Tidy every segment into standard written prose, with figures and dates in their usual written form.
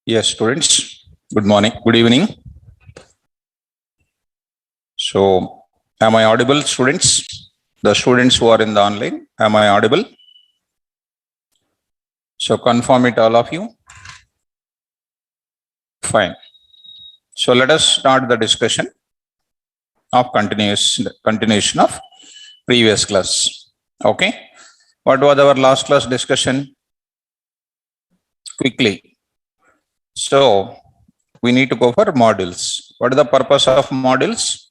Yes, students. Good morning. Good evening. So, am I audible, students? The students who are in the online, am I audible? So, confirm it, all of you. Fine. So, let us start the discussion of continuation of previous class. Okay. What was our last class discussion? Quickly. So, we need to go for modules. What is the purpose of modules?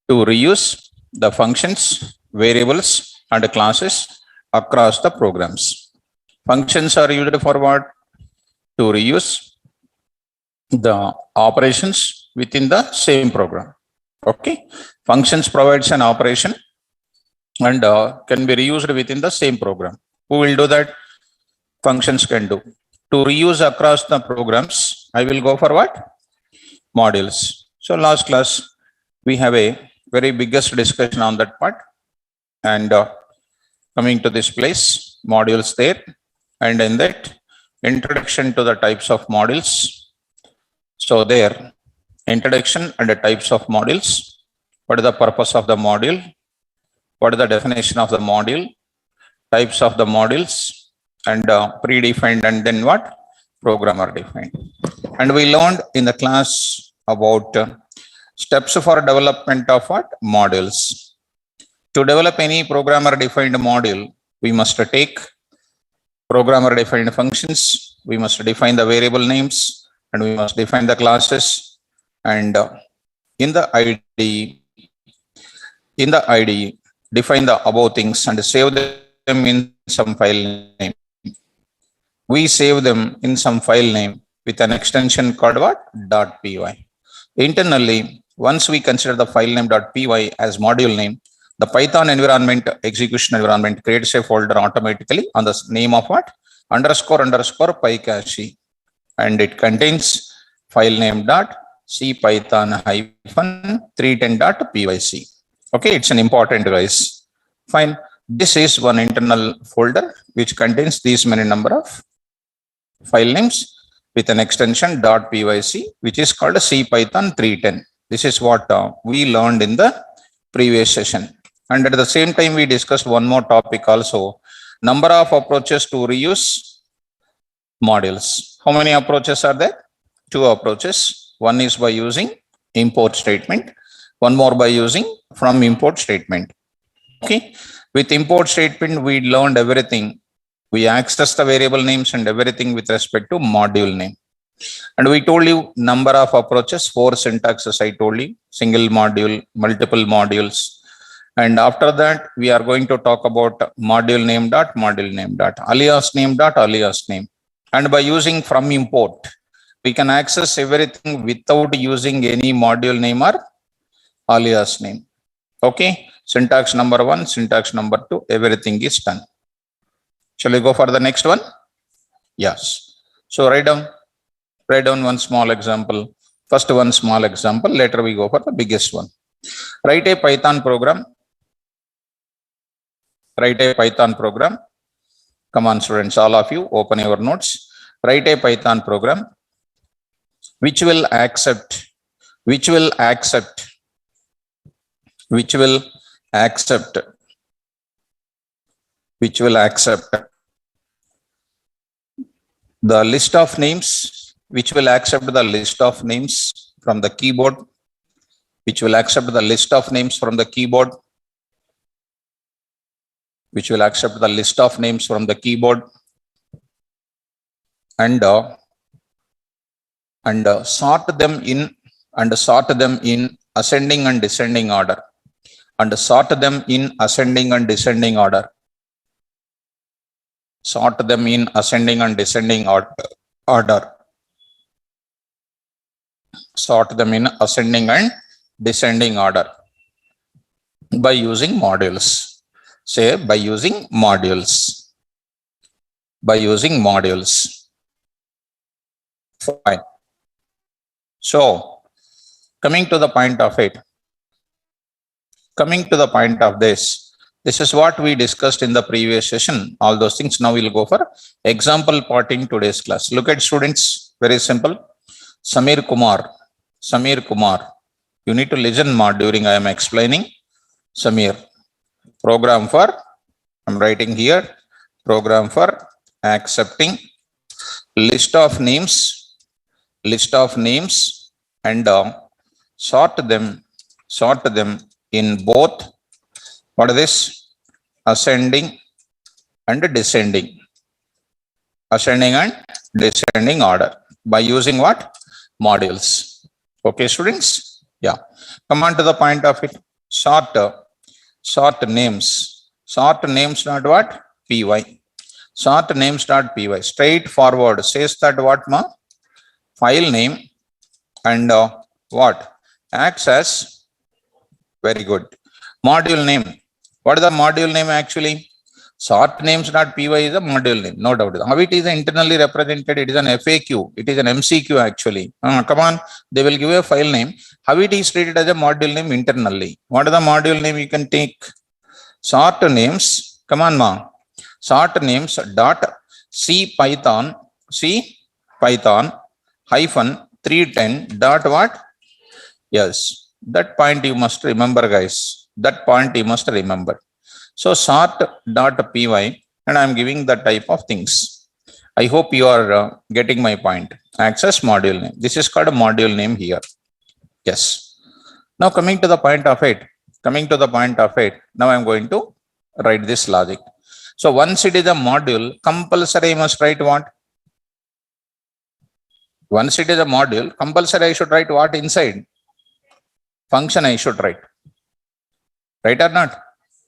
To reuse the functions, variables, and classes across the programs. Functions are used for what? To reuse the operations within the same program. Okay. Functions provides an operation and can be reused within the same program. Who will do that? Functions can do. To reuse across the programs, I will go for what? Modules. So last class, we have a very biggest discussion on that part. And coming to this place, modules there. And in that, introduction to the types of modules. So there, introduction and the types of modules. What is the purpose of the module? What is the definition of the module? Types of the modules and predefined and then what? Programmer defined. And we learned in the class about steps for development of what? Modules. To develop any programmer defined module, we must take programmer defined functions. We must define the variable names and we must define the classes. And in the IDE, define the above things and save them in some file name. We save them in some file name with an extension called what? .py. Internally, once we consider the file name .py as module name, the Python environment, execution environment creates a folder automatically on the name of what? __ PyCache. And it contains file name .cpython-310.pyc. Okay, it's an important guys. Fine. This is one internal folder which contains these many number of file names with an extension .pyc, which is called cpython-310. This is what we learned in the previous session. And at the same time, we discussed one more topic also, number of approaches to reuse modules. How many approaches are there? Two approaches. One is by using import statement. One more by using from import statement. Okay. With import statement, we learned everything. We access the variable names and everything with respect to module name. And we told you number of approaches, 4 syntaxes I told you, single module, multiple modules. And after that, we are going to talk about module name alias name alias name. And by using from import, we can access everything without using any module name or alias name. Okay. Syntax number 1, syntax number 2, everything is done. Shall we go for the next one? Yes. So write down one small example. First one small example. Later we go for the biggest one. Write a Python program. Come on, students, all of you, open your notes. Write a Python program which will accept the list of names, from the keyboard, and sort them in ascending and descending order. Sort them in ascending and descending order. By using modules. Say by using modules. Fine. So, coming to the point of this, This is what we discussed in the previous session. All those things. Now we'll go for example part in today's class. Look at students, very simple. Samir Kumar. Samir Kumar. You need to listen more during I am explaining. Samir. Program for, I'm writing here, program for accepting list of names and sort them in both, what is this, ascending and descending order by using what, modules. Okay students, yeah, come on to the point of it. Sort names not what, py, sort names dot py, straightforward, says that what, ma, file name and what acts as, very good, module name. What is the module name actually? Sort names dot py is a module name, no doubt. How it is internally represented? It is an FAQ, it is an MCQ actually. Come on, they will give you a file name. How it is treated as a module name internally? What is the module name? You can take sort names, come on ma, sort names dot c python hyphen 310 dot what? Yes, that point you must remember, guys. That point you must remember. So sort dot py, and I am giving the type of things. I hope you are getting my point. Access module name. This is called a module name here. Yes. Now coming to the point of it. Now I am going to write this logic. So once it is a module, compulsory I must write what? Once it is a module, compulsory I should write what inside? Function I should write. Right or not?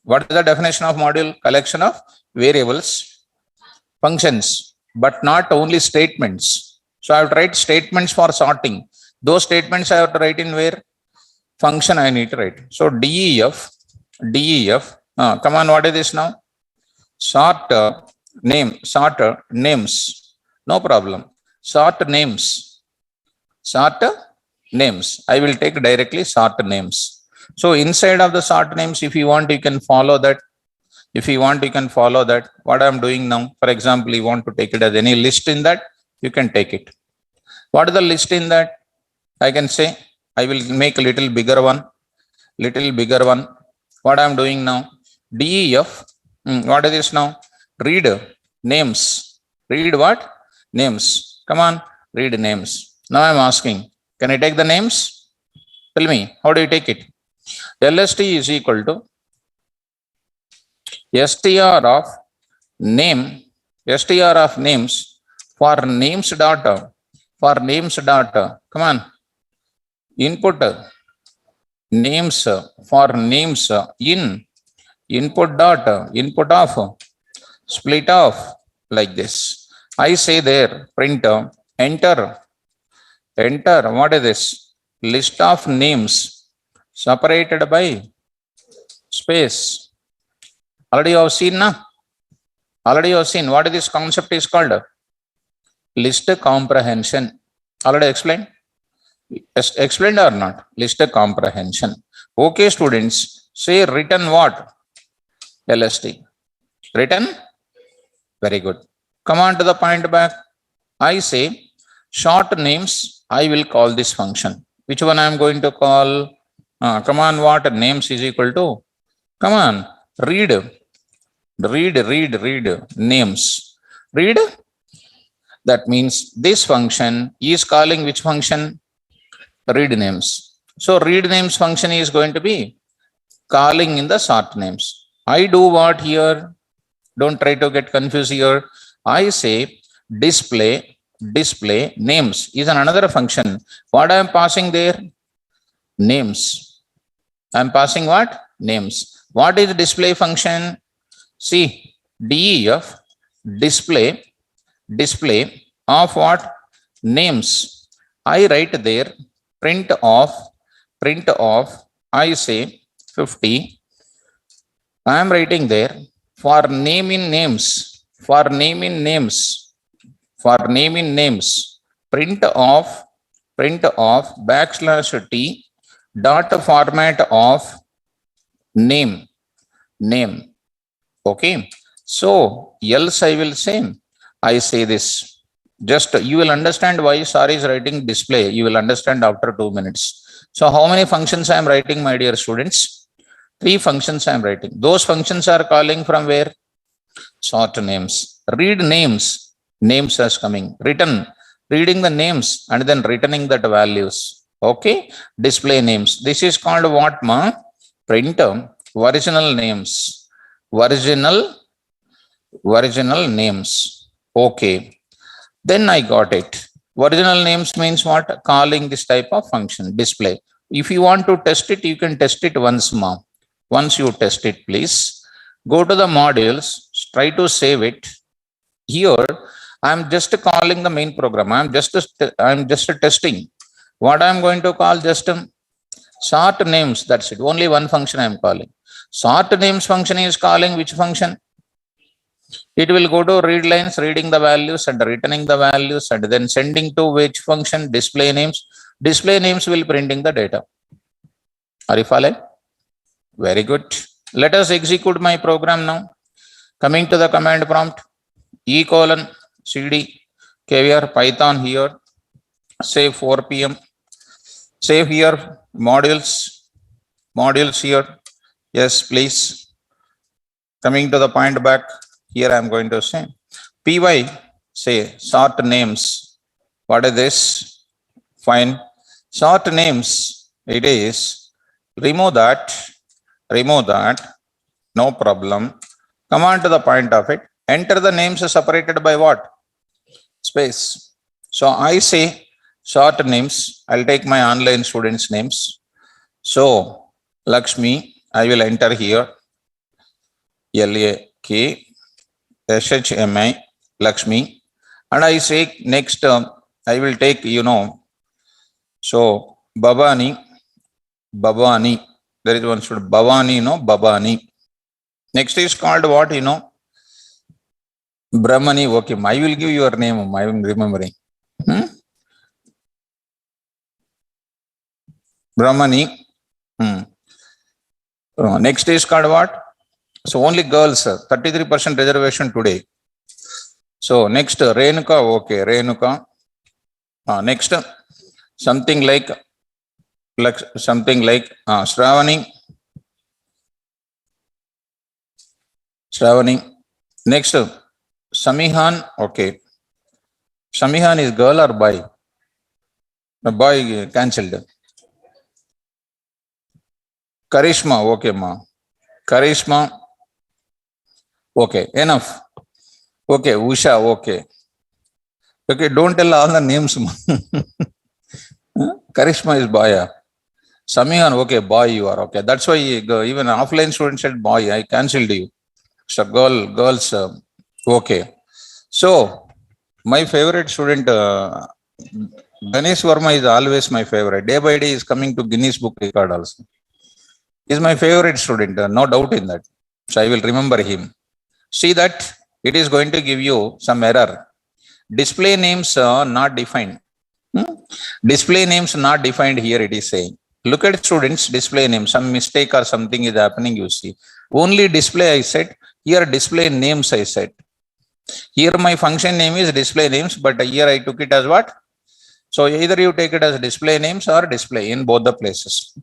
What is the definition of module? Collection of variables, functions, but not only statements. So I have to write statements for sorting. Those statements I have to write in where? Function I need to write. So DEF, come on, what is this now? Sort names, no problem. Sort names. I will take directly sort names. So inside of the sort names, if you want, you can follow that. What I am doing now, for example, you want to take it as any list in that, you can take it. What is the list in that? I can say, I will make a little bigger one. What I am doing now? DEF, what is this now? Read names. Read what? Names. Come on, read names. Now I am asking, can I take the names? Tell me, how do you take it? LST is equal to str of names for names data. Come on, input names for names in input data, input of split off, like this. I say there, print enter, what is this? List of names separated by space. Already you have seen, na? What is this concept is called? List comprehension. Already explained? Explained or not? List comprehension. Okay students, say written what? LST. Written? Very good. Come on to the point back. I say short names, I will call this function. Which one I am going to call? Come on, what names is equal to? Come on, read names. Read. That means this function is calling which function? Read names. So read names function is going to be calling in the sort names. I do what here? Don't try to get confused here. I say display names is another function. What I am passing there? Names. I am passing what? Names. What is the display function? See, DEF display of what? Names. I write there print of, I say 50. I am writing there for name in names, print of \t dot format of name. Okay. So else I will say, I say this. Just you will understand why sir is writing display. You will understand after 2 minutes. So how many functions I am writing, my dear students? 3 functions I am writing. Those functions are calling from where? Sort names. Read names. Names as coming. Return. Reading the names and then returning that values. Okay. Display names. This is called what, ma? Print original names. Original names. Okay. Then I got it. Original names means what? Calling this type of function, display. If you want to test it, you can test it once more. Once you test it, please go to the modules, try to save it. Here, I'm just calling the main program. I'm just testing. What I'm going to call just sort names. That's it. Only one function I'm calling. Sort names function is calling which function? It will go to read lines, reading the values and returning the values and then sending to which function? Display names. Display names will printing the data. Are you following? Very good. Let us execute my program now. Coming to the command prompt, E:/cd kvar python here. Save 4 p.m. Save here modules here. Yes, please. Coming to the point back. Here I am going to say py say sort names. What is this? Fine. Sort names. It is remove that. No problem. Come on to the point of it. Enter the names separated by what? Space. So I say sort names. I'll take my online students' names. So Lakshmi, I will enter here. LAKSHMI Lakshmi, and I say next I will take, so Babani, there is one student, Babani. Next is called what, Brahmani. Okay, I will give your name, I am remembering. Brahmani. Next is called what? So only girls, 33% reservation today. So next, Renuka. Okay, Renuka. Next, something like Shravani. Next, Samihan. Okay, Samihan is girl or boy? The boy cancelled. Karishma. Okay, ma. Karishma. Okay, enough. Okay, Usha. Okay, don't tell all the names. Karishma is boy. Samihan. Okay, boy you are. Okay, that's why even offline students said boy. I cancelled you. So girls. Okay. So my favorite student, Ganesh Verma, is always my favorite. Day by day is coming to Guinness Book record also. He is my favorite student, no doubt in that. So I will remember him. See that it is going to give you some error. Display names not defined. Display names not defined here, it is saying. Look at students, display name, some mistake or something is happening, you see. Only display I said, here display names I said. Here my function name is display names, but here I took it as what? So either you take it as display names or display in both the places.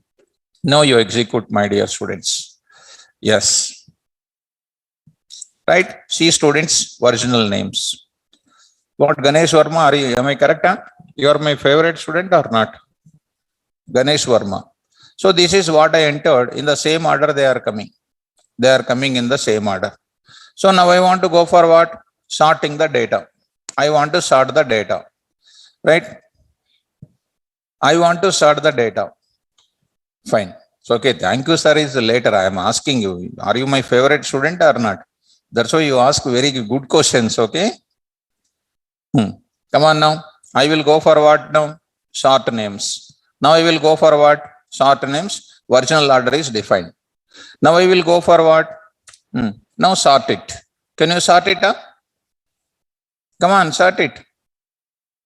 Now you execute, my dear students. Yes. Right? See students, original names. What, Ganesh Verma, am I correct? Huh? You are my favorite student or not? Ganesh Verma. So this is what I entered. In the same order they are coming. They are coming in the same order. So now I want to go for what? Sorting the data. I want to sort the data. Right? I want to sort the data. Fine. So, okay, thank you, sir, is later. I am asking you, are you my favorite student or not? That's why you ask very good questions, okay? Come on now. I will go for what now? Sort names. Now I will go for what? Sort names. Original order is defined. Now I will go for what? Now sort it. Can you sort it? Come on, sort it.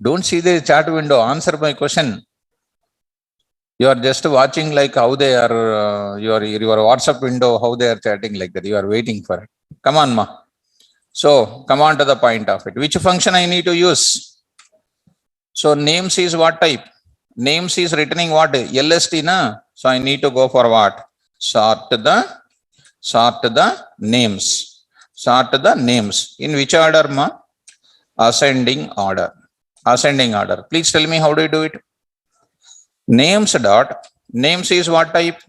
Don't see the chat window. Answer my question. You are just watching like how they are, your WhatsApp window, how they are chatting like that. You are waiting for it. Come on, ma. So come on to the point of it. Which function I need to use? So names is what type? Names is returning what? LST na. So I need to go for what? Sort the names. Sort the names. In which order, ma? Ascending order. Ascending order. Please tell me how do you do it? Names dot. Names is what type?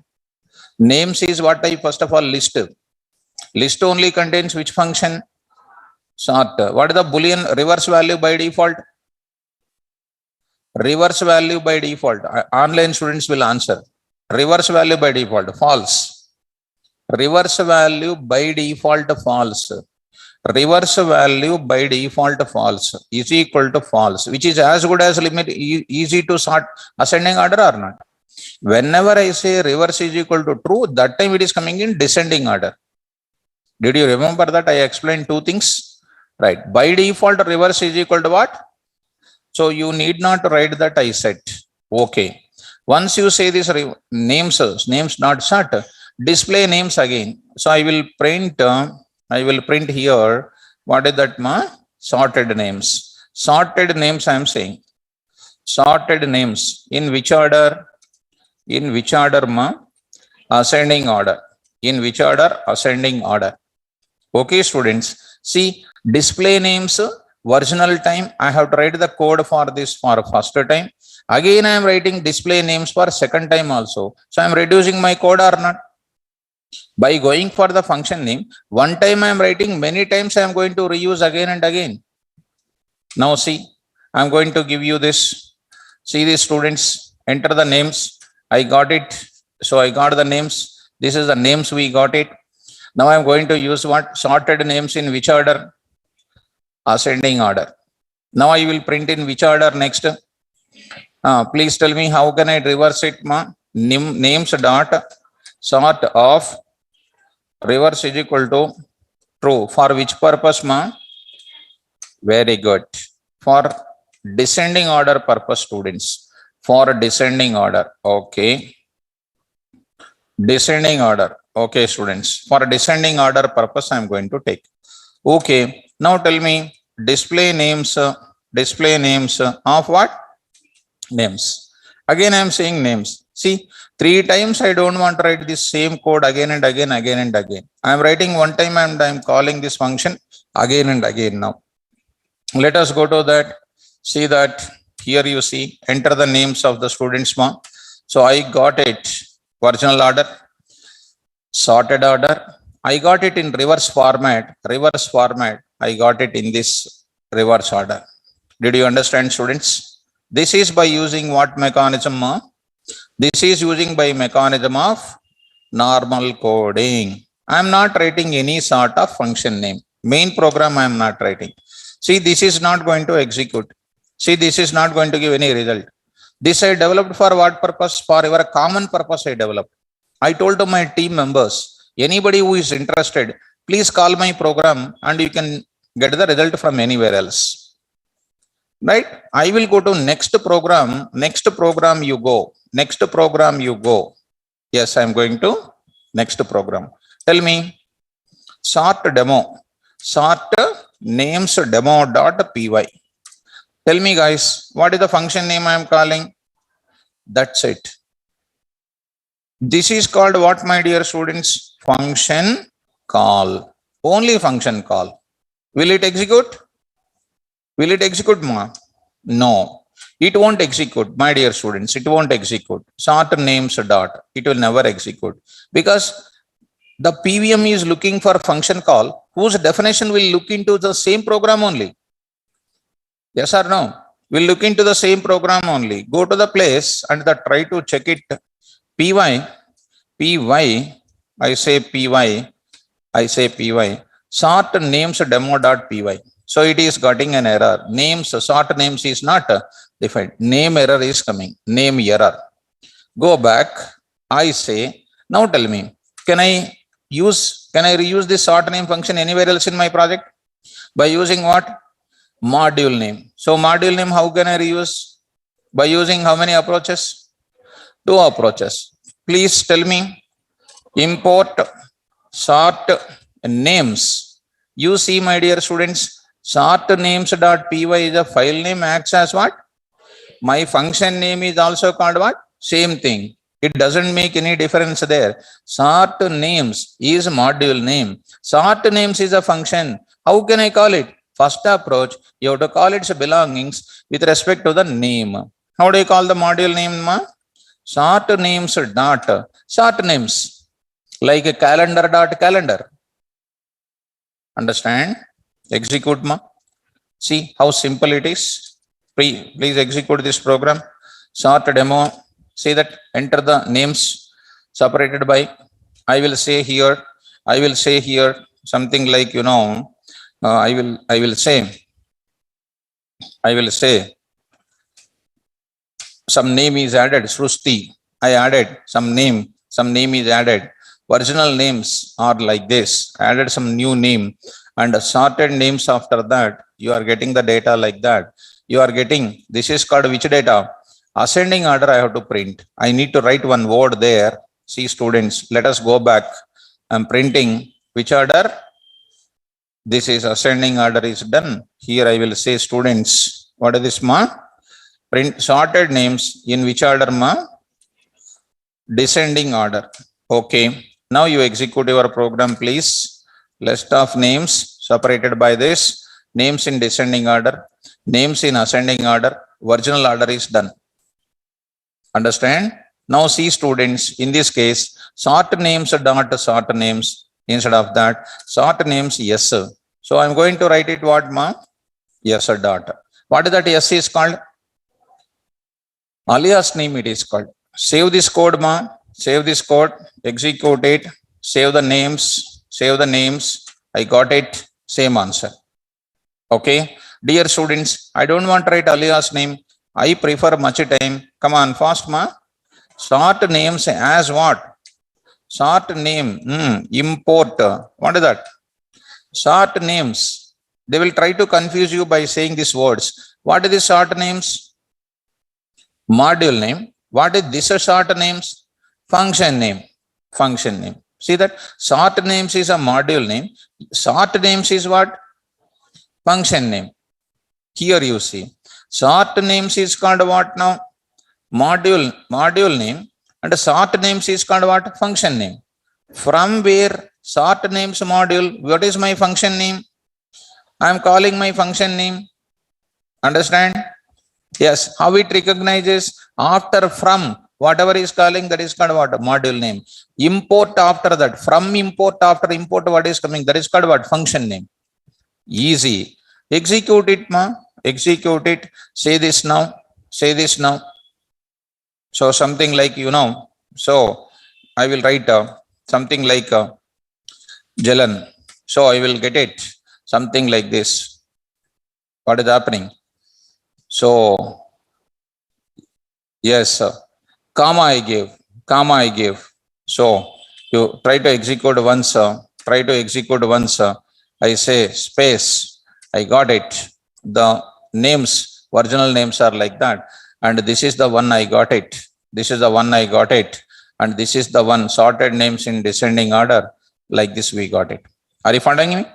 Names is what type? First of all, list. List only contains which function? Sort. What is the Boolean reverse value by default? Reverse value by default. Online students will answer. Reverse value by default. False. Reverse value by default false. Reverse value by default false is equal to false, which is as good as limit easy to sort ascending order or not. Whenever I say reverse is equal to true, that time it is coming in descending order. Did you remember that I explained two things? Right. By default, reverse is equal to what? So you need not write that I said. Okay. Once you say this names not sort, display names again. So I will print here. What is that, ma? Sorted names. Sorted names I am saying. Sorted names. In which order? In which order, ma? Ascending order. In which order? Ascending order. Okay, students. See, display names, original time, I have to write the code for this for first time. Again, I am writing display names for second time also. So I am reducing my code or not? By going for the function name, one time I am writing, many times I am going to reuse again and again. Now see, I am going to give you this. See these students, enter the names. I got it. So I got the names. This is the names we got it. Now I am going to use what? Sorted names in which order? Ascending order. Now I will print in which order next? Please tell me how can I reverse it, ma? Names dot sort of reverse is equal to true. For which purpose, ma? Very good. For descending order purpose, students. For descending order. Okay. Descending order. Okay, students. For descending order purpose, I am going to take. Okay. Now tell me display names of what? Names. Again, I am saying names. See, 3 times I don't want to write this same code again and again. I am writing one time and I am calling this function again and again now. Let us go to that. See that here you see, enter the names of the students. So I got it. Original order, sorted order. I got it in reverse format. I got it in this reverse order. Did you understand, students? This is by using what mechanism? This is using by mechanism of normal coding. I am not writing any sort of function name. Main program I am not writing. See, this is not going to execute. See, this is not going to give any result. This I developed for what purpose? For your common purpose I developed. I told to my team members, anybody who is interested, please call my program and you can get the result from anywhere else. Right? I will go to next program. Next program you go. Yes, I am going to next program. Tell me, sort demo. Sort names demo.py. Tell me guys, what is the function name I am calling? That's it. This is called what, my dear students? Function call. Only function call. Will it execute? Will it execute, ma? No. It won't execute, my dear students. It won't execute. Sort names dot. It will never execute. Because the PVM is looking for function call whose definition will look into the same program only. Yes or no? We'll look into the same program only. Go to the place and try to check it. py, I say py, sort names demo.py. So it is getting an error. Names, sort names is not defined. Name error is coming. Name error. Go back. I say, now tell me, can I reuse this sort name function anywhere else in my project? By using what? Module name. So module name, how can I reuse? By using how many approaches? 2 approaches. Please tell me, import sort names. You see, my dear students, sort names.py is a file name, acts as what? My function name is also called what? Same thing. It doesn't make any difference there. Sort names is module name. Sort names is a function. How can I call it? First approach, you have to call its belongings with respect to the name. How do you call the module name, ma? Sort names dot. Sort names like a calendar dot calendar. Understand? Execute, ma. See how simple it is. Please execute this program. Sort demo. See that, enter the names separated by, I will say here something like, I will say some name is added, Srusti. I added some name is added. Original names are like this. I added some new name and sorted names after that. You are getting the data like that. You are getting, this is called which data? Ascending order I have to print. I need to write one word there. See, students, let us go back. I'm printing which order? This is ascending order is done. Here I will say, students, what is this, ma? Print sorted names in which order, ma? Descending order. Okay. Now you execute your program, please. List of names separated by this. Names in descending order. Names in ascending order. Original order is done. Understand? Now see, students, in this case, sort names dot sort names. Instead of that, sort names yes. So I'm going to write it what, ma? Yes dot. What is that yes is called? Alias name it is called. Save this code, ma. Save this code. Execute it. Save the names. Save the names. I got it. Same answer. Okay. Dear students, I don't want to write alias name. I prefer much time. Come on, fast, ma. Sort names as what? Sort name. Import. What is that? Sort names. They will try to confuse you by saying these words. What is the sort names? Module name. What is this sort names? Function name. Function name. See that? Sort names is a module name. Sort names is what? Function name. Here you see. Sort names is called what now? Module name. And sort names is called what? Function name. From where? Sort names module. What is my function name? I am calling my function name. Understand? Yes. How it recognizes? After from. Whatever is calling, that is called what? Module name. Import after that. From import after import, what is coming? That is called what? Function name. Easy. Execute it, ma. Execute it. Say this now. Say this now. So something like, so I will write something like Jalan. So I will get it. Something like this. What is happening? So, yes, comma I gave. So you try to execute once. I say space. I got it. The names, original names are like that. And this is the one I got it. This is the one I got it. And this is the one sorted names in descending order. Like this we got it. Are you following me?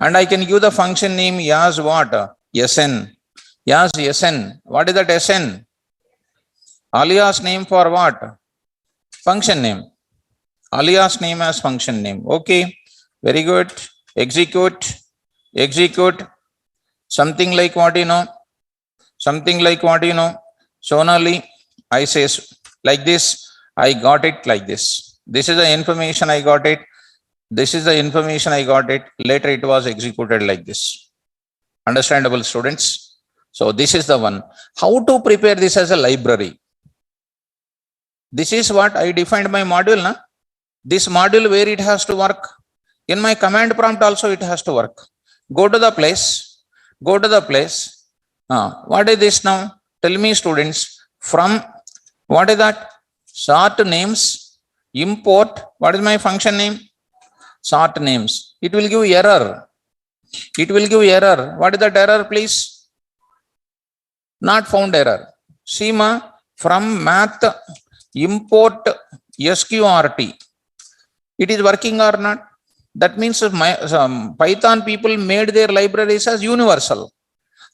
And I can give the function name as what? Sn. Yes, Sn. What is that Sn? Alias name for what? Function name. Alias name as function name. Okay. Very good. Execute. Something like what Sonali, I say like this. I got it like this. This is the information I got it. Later it was executed like this. Understandable, students? So this is the one. How to prepare this as a library? This is what I defined my module. Na? This module where it has to work. In my command prompt also it has to work. Go to the place. What is this now? Tell me, students. From, what is that? Sort names. Import. What is my function name? Sort names. It will give error. What is that error, please? Not found error. See, ma, from math import sqrt. It is working or not? That means Python people made their libraries as universal.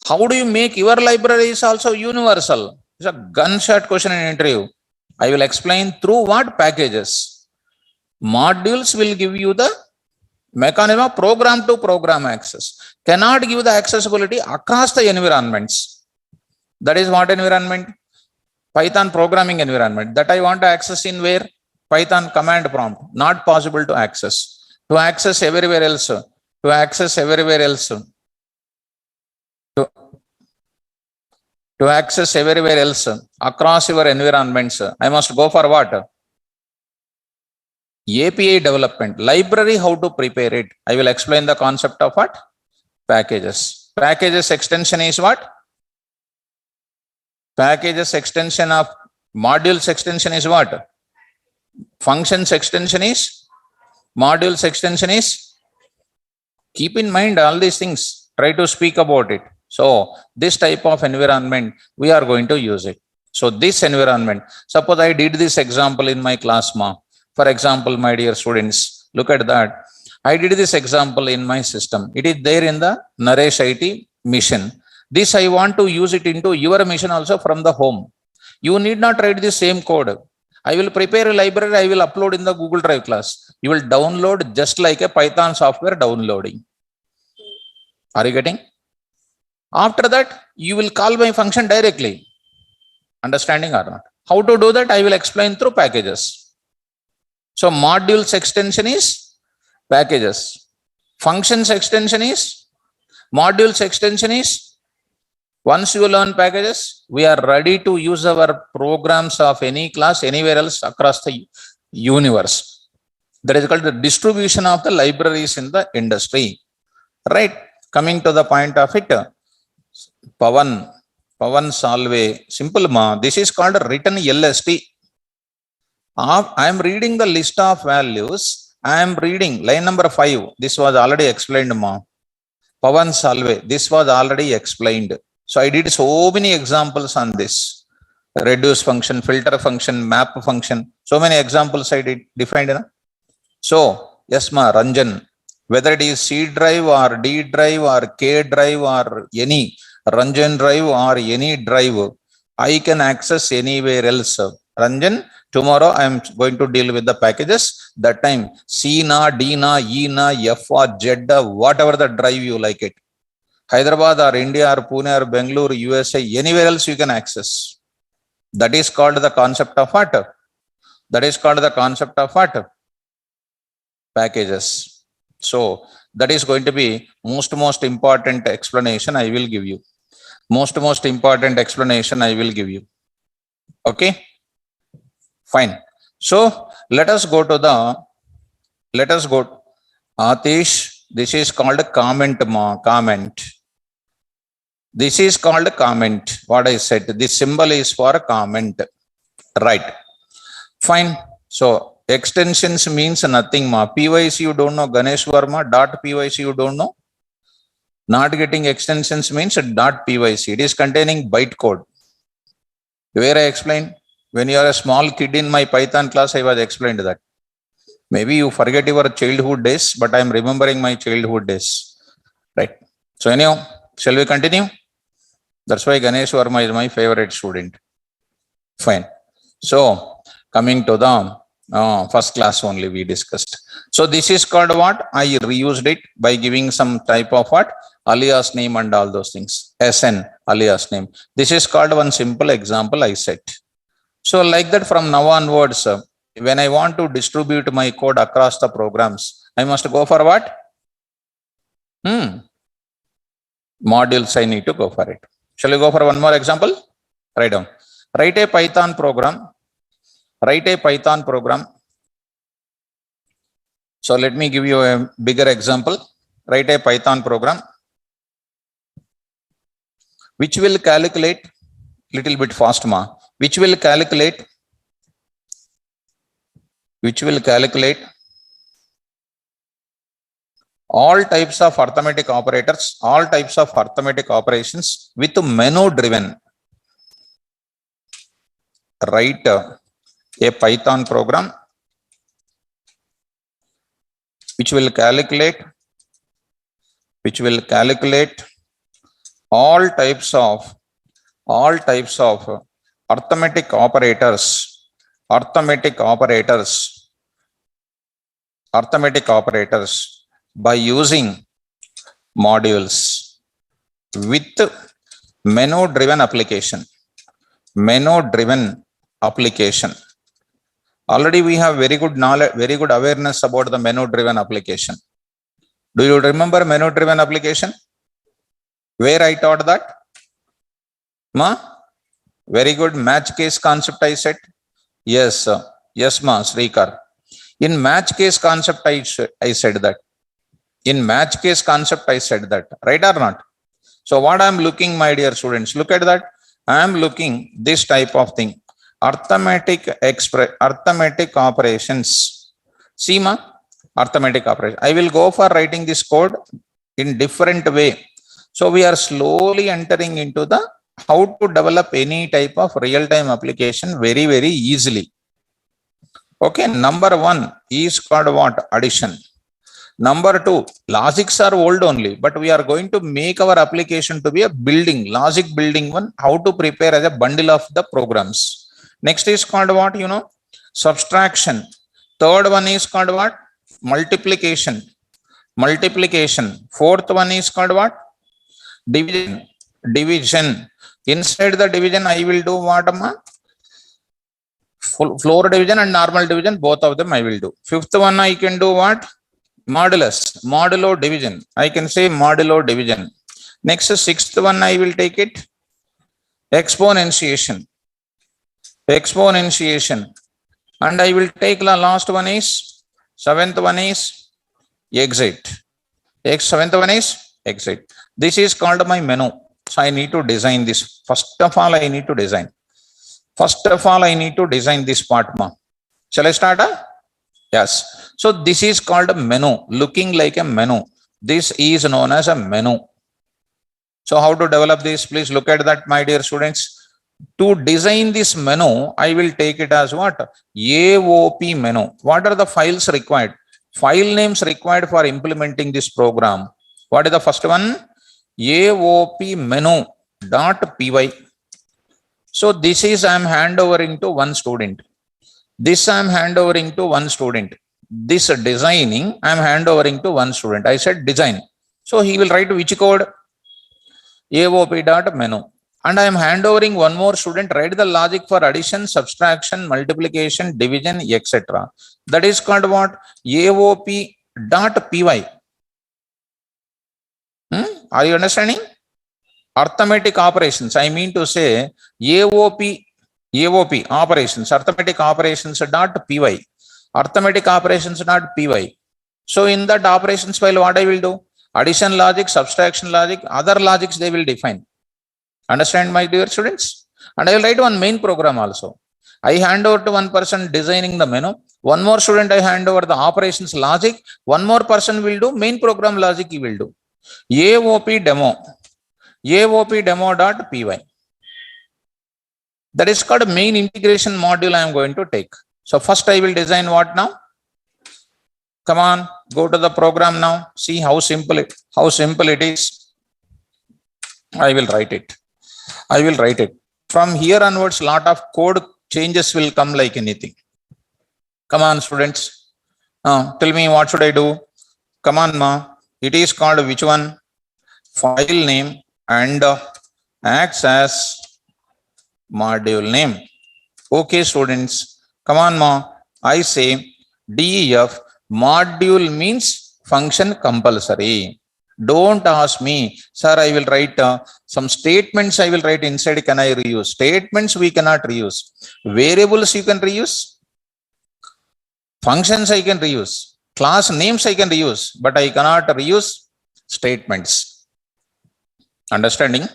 How do you make your libraries also universal? It's a gunshot question in interview. I will explain through what packages. Modules will give you the mechanism of program to program access. Cannot give the accessibility across the environments. That is what environment? Python programming environment. That I want to access in where? Python command prompt. Not possible to access. To access everywhere else. To access everywhere else. To access everywhere else across your environments, I must go for what? API development. Library, how to prepare it? I will explain the concept of what? Packages. Packages extension is what? Packages extension of modules extension is what? Functions extension is? Modules extension is? Keep in mind all these things. Try to speak about it. So this type of environment, we are going to use it. So this environment, suppose I did this example in my class, ma. For example, my dear students, look at that. I did this example in my system. It is there in the Naresh IT mission. This I want to use it into your mission also from the home. You need not write the same code. I will prepare a library, I will upload in the Google Drive class. You will download just like a Python software downloading. Are you getting? After that, you will call my function directly. Understanding or not? How to do that? I will explain through packages. So modules extension is packages. Functions extension is modules extension is. Once you learn packages, we are ready to use our programs of any class anywhere else across the universe. That is called the distribution of the libraries in the industry. Right? Coming to the point of it, Pavan Salve, simple ma. This is called written LST. I am reading the list of values. I am reading line number 5. This was already explained, ma. Pavan Salve, this was already explained. So I did so many examples on this. Reduce function, filter function, map function. So many examples I did defined. Na? So, yes, ma, Ranjan, whether it is C drive or D drive or K drive or any Ranjan drive or any drive, I can access anywhere else. Ranjan, tomorrow I am going to deal with the packages. That time, C na, D na, E na, F or Z, whatever the drive you like it. Hyderabad or India or Pune or Bangalore, USA, anywhere else you can access. That is called the concept of what? That is called the concept of what? Packages. So that is going to be most important explanation I will give you. Most important explanation I will give you. Okay, fine. So let us go Atish. This is called comment, ma. Comment. This is called comment. What I said, this symbol is for comment. Right. Fine. So extensions means nothing, ma. PYC you don't know. Ganesh Verma. .pyc you don't know. Not getting extensions means .pyc. It is containing bytecode. Where I explained, when you are a small kid in my Python class, I was explained that. Maybe you forget your childhood days, but I am remembering my childhood days. Right. So anyhow, shall we continue? That's why Ganesh Verma is my favorite student. Fine. So coming to the first class only we discussed. So this is called what? I reused it by giving some type of what? Alias name and all those things. SN alias name. This is called one simple example I set. So like that from now onwards, when I want to distribute my code across the programs, I must go for what? Modules I need to go for it. Shall we go for one more example? Write down. Write a Python program. Write a Python program. So let me give you a bigger example. Write a Python program which will calculate little bit fast, ma. Which will calculate all types of arithmetic operators, all types of arithmetic operations with menu driven. Write a Python program which will calculate all types of arithmetic operators by using modules with menu driven application. Already we have very good knowledge, very good awareness about the menu driven application. Do you remember menu driven application? Where I taught that? Ma? Very good match case concept I said. Yes, sir. Yes, ma, Srikar. In match case concept I said that. In match case concept I said that. Right or not? So what I am looking, my dear students, look at that. I am looking this type of thing. Arithmetic operations. See ma? Arithmetic operation. I will go for writing this code in different way. So we are slowly entering into the how to develop any type of real-time application very, very easily. Okay, number one is called what? Addition. Number two, logics are old only, but we are going to make our application to be a building, logic building one, how to prepare as a bundle of the programs. Next is called what? You know, subtraction. Third one is called what? Multiplication. Fourth one is called what? Division. Inside the division, I will do what? Floor division and normal division, both of them I will do. Fifth one, I can do what? Modulo division. I can say modulo division. Next, sixth one, I will take it. Exponentiation. And I will take the last one is, seventh one is exit. Seventh one is exit. This is called my menu. So I need to design this. First of all, I need to design this part. Shall I start? Yes. So this is called a menu, looking like a menu. This is known as a menu. So how to develop this? Please look at that, my dear students. To design this menu, I will take it as what? AOP menu. What are the files required? File names required for implementing this program. What is the first one? AOP menu.py. So this is I am handovering to one student. This designing I am handovering to one student. I said design. So he will write which code? AOP.menu. And I am handovering one more student, write the logic for addition, subtraction, multiplication, division, etc. That is called what? AOP.py. Are you understanding? Arithmetic operations. I mean to say AOP operations, arithmetic operations.py. So in that operations file, what I will do? Addition logic, subtraction logic, other logics they will define. Understand, my dear students? And I will write one main program also. I hand over to one person designing the menu. One more student I hand over the operations logic. One more person will do main program logic he will do. AOP demo.py. That is called main integration module I am going to take. So first I will design what now? Come on, go to the program now. See how simple it is. I will write it. From here onwards, lot of code changes will come like anything. Come on, students. Tell me what should I do? Come on, ma. It is called which one? File name and acts as module name. Okay, students. Come on, ma. I say DEF module means function compulsory. Don't ask me, sir, I will write some statements I will write inside. Can I reuse? Statements we cannot reuse. Variables you can reuse. Functions I can reuse. Class names I can reuse, but I cannot reuse statements. Understanding?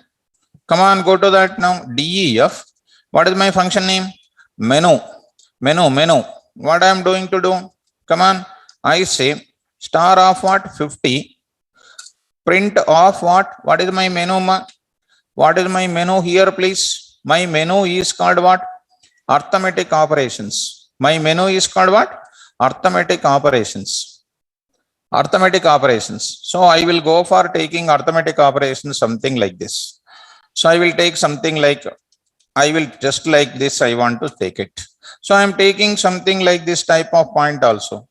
Come on, go to that now. DEF. What is my function name? Menu. What I am doing to do? Come on. I say star of what? 50. Print of what? What is my menu? What is my menu here, please? My menu is called what? Arithmetic operations. My menu is called what? Arithmetic operations. Arithmetic operations. So I will go for taking arithmetic operations something like this. So I will take something like, I will just like this, I want to take it. So I am taking something like this type of point also.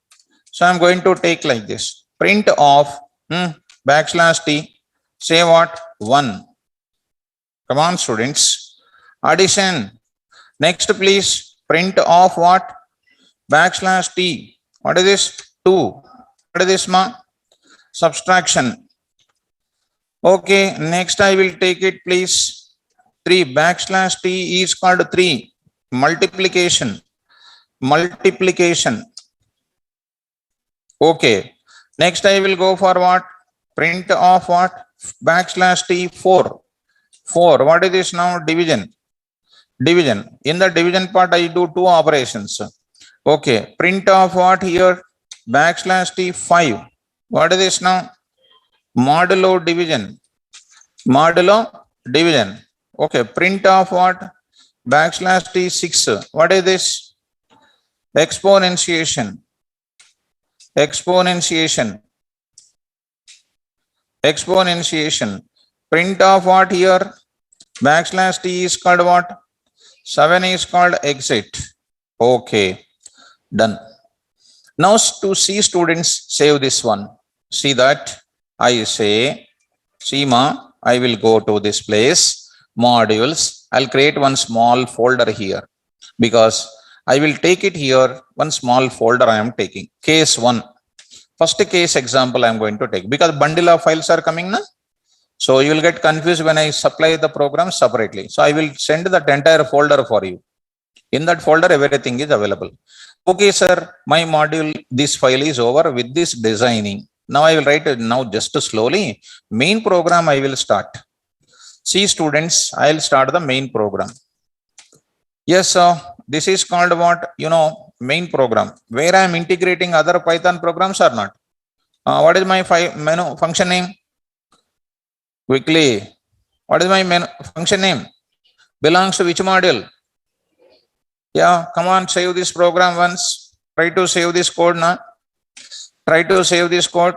So I'm going to take like this. Print of backslash t, say what? 1. Come on, students. Addition. Next, please. Print of what? Backslash t. What is this? 2. What is this, ma? Subtraction. Okay. Next, I will take it, please. 3. Backslash t is called 3. Multiplication. Multiplication. Okay. Next, I will go for what? Print of what? Backslash t 4. 4. What is this now? Division. Division. In the division part, I do 2 operations. Okay. Print of what here? Backslash t 5. What is this now? Modulo division. Modulo division. Okay. Print of what? Backslash t 6. What is this? Exponentiation. Exponentiation. Exponentiation. Print of what here? Backslash t is called what? 7 is called exit. Okay. Done. Now to see students save this one. See that I say, Seema, I will go to this place, modules. I'll create one small folder here because I will take it here. One small folder I am taking. Case 1. First case example I am going to take because bundle of files are coming now. So you will get confused when I supply the program separately. So I will send that entire folder for you. In that folder, everything is available. Okay, sir, my module, this file is over with this designing. Now I will write it now just slowly. Main program I will start. See students, I will start the main program. Yes, sir. This is called what? Main program. Where I am integrating other Python programs or not? What is my menu function name? Quickly. What is my function name? Belongs to which module? Yeah, come on, save this program once. Try to save this code now. Try to save this code.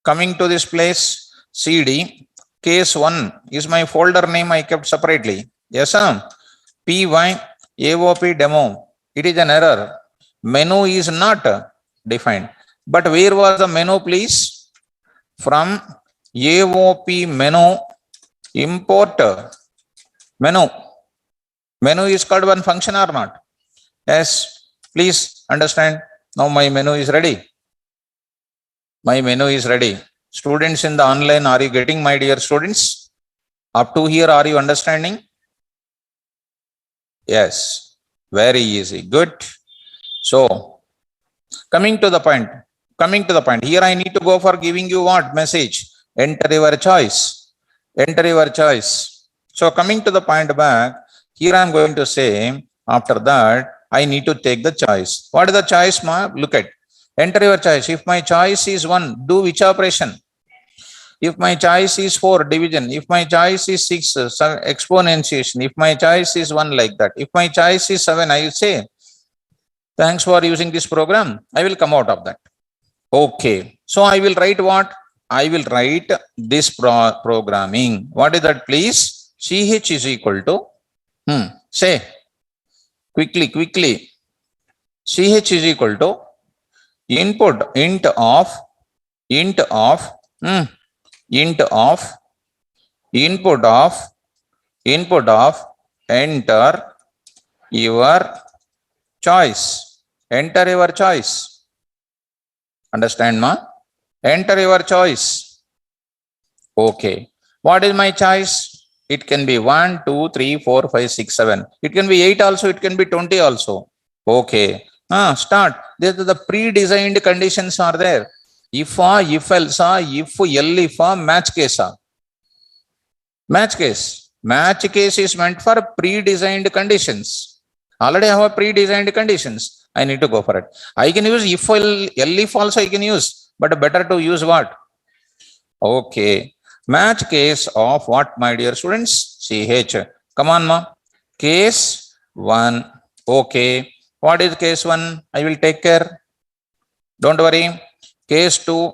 Coming to this place, CD. Case 1 is my folder name I kept separately. Yes, sir. PYAOP demo. It is an error. Menu is not defined. But where was the menu, please? From AOP menu, import menu. Menu is called one function or not? Yes, please understand. Now my menu is ready. My menu is ready. Students in the online, are you getting, my dear students? Up to here, are you understanding? Yes, very easy. Good. So, coming to the point. Here I need to go for giving you what? Message. Enter your choice. Enter your choice. So, coming to the point back, here I am going to say, after that, I need to take the choice. What is the choice, ma? Look at. Enter your choice. If my choice is 1, do which operation? If my choice is 4, division. If my choice is 6, exponentiation. If my choice is 1, like that. If my choice is 7, I will say, thanks for using this program. I will come out of that. Okay. So I will write what? I will write this programming. What is that, please? CH is equal to, say, quickly. CH is equal to input, int of input of enter your choice. Enter your choice. Understand, ma? Enter your choice. Okay. What is my choice? It can be 1, 2, 3, 4, 5, 6, 7. It can be 8 also. It can be 20 also. Okay. Start. The pre-designed conditions are there. If else, if elif, match case. Match case. Match case is meant for pre-designed conditions. Already I have pre-designed conditions. I need to go for it. I can use if elif also I can use, but better to use what? Okay. Match case of what, my dear students? CH. Come on, ma. Case 1. Okay. What is case 1? I will take care. Don't worry. case 2,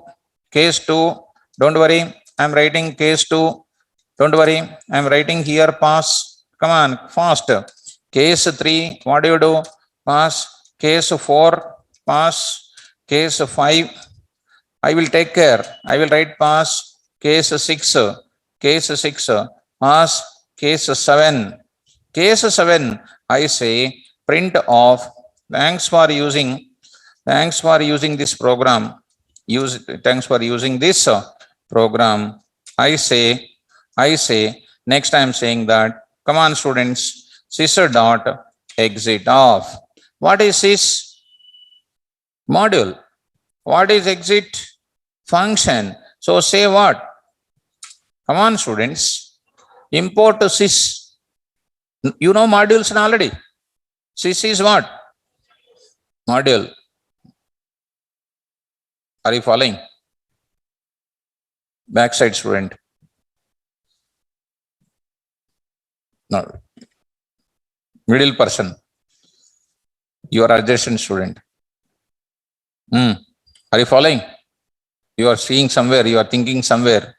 case 2, don't worry, I'm writing case 2, don't worry, I'm writing here pass, come on, fast. Case 3, what do you do? Pass. Case 4, pass. Case 5, I will take care, I will write pass. Case 6, case 6, pass. Case 7, case 7, I say print off, thanks for using this program. Thanks for using this program. I say, next I am saying that, come on students, sys dot exit off. What is sys? Module. What is exit? Function. So say what? Come on students, import sys. You know modules already. Sys is what? Module. Are you following? Backside student. No. Middle person. You are adjacent student. Are you following? You are seeing somewhere, you are thinking somewhere.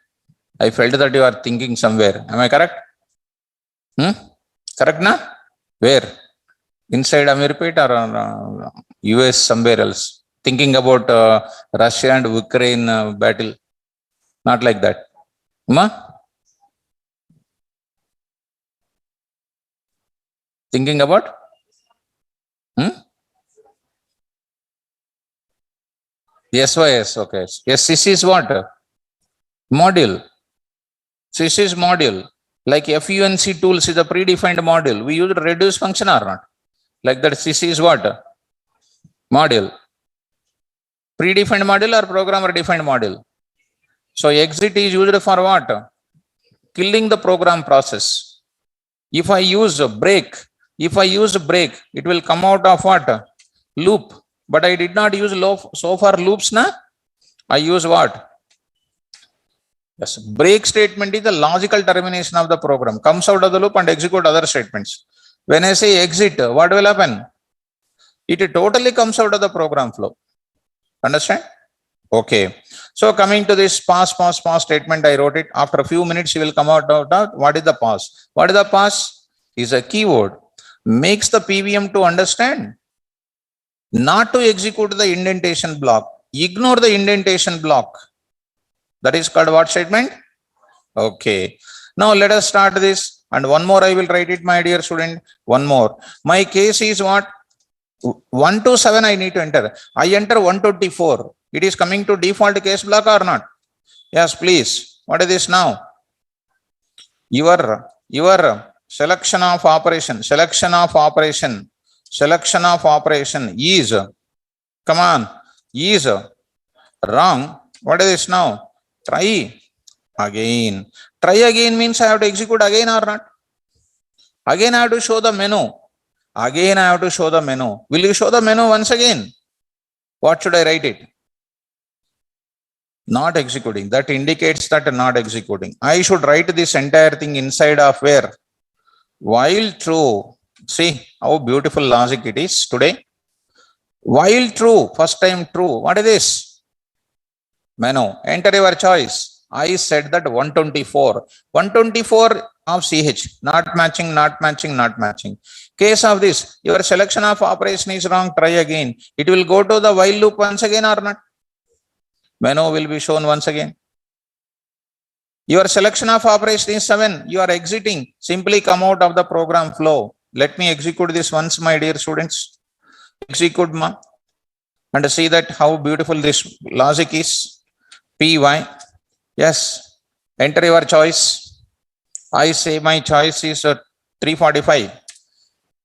I felt that you are thinking somewhere. Am I correct? Correct na? Where? Inside Amirpet or US somewhere else? Thinking about Russia and Ukraine battle. Not like that. Thinking about? Yes, yes, okay. Yes, this is what? Module. This is module. Like FUNC tools is a predefined module. We use reduce function or not? Like that, this is what? Module. Predefined module or programmer defined module? So exit is used for what? Killing the program process. If I use a break, it will come out of what? Loop. But I did not use so far loops, na? I use what? Yes, break statement is the logical termination of the program. Comes out of the loop and execute other statements. When I say exit, what will happen? It totally comes out of the program flow. Understand? Okay. So coming to this pass statement, I wrote it. After a few minutes, you will come out of what is the pass? What is the pass? Is a keyword. Makes the PVM to understand. Not to execute the indentation block. Ignore the indentation block. That is called what statement? Okay. Now let us start this. And one more I will write it, my dear student. One more. My case is what? 1 to 7 I need to enter. I enter 124. It is coming to default case block or not? Yes, please. What is this now? Your selection of operation is, come on, is wrong. What is this now? Try again. Try again means I have to execute again or not? Again I have to show the menu. Will you show the menu once again? What should I write it? Not executing. That indicates that not executing. I should write this entire thing inside of where? While true. See how beautiful logic it is today. While true, first time true. What is this? Menu. Enter your choice. I said that 124. 124 of CH. Not matching. Case of this, your selection of operation is wrong. Try again. It will go to the while loop once again or not? Menu will be shown once again. Your selection of operation is 7. You are exiting. Simply come out of the program flow. Let me execute this once, my dear students. Execute and see that how beautiful this logic is. PY. Yes. Enter your choice. I say my choice is 345.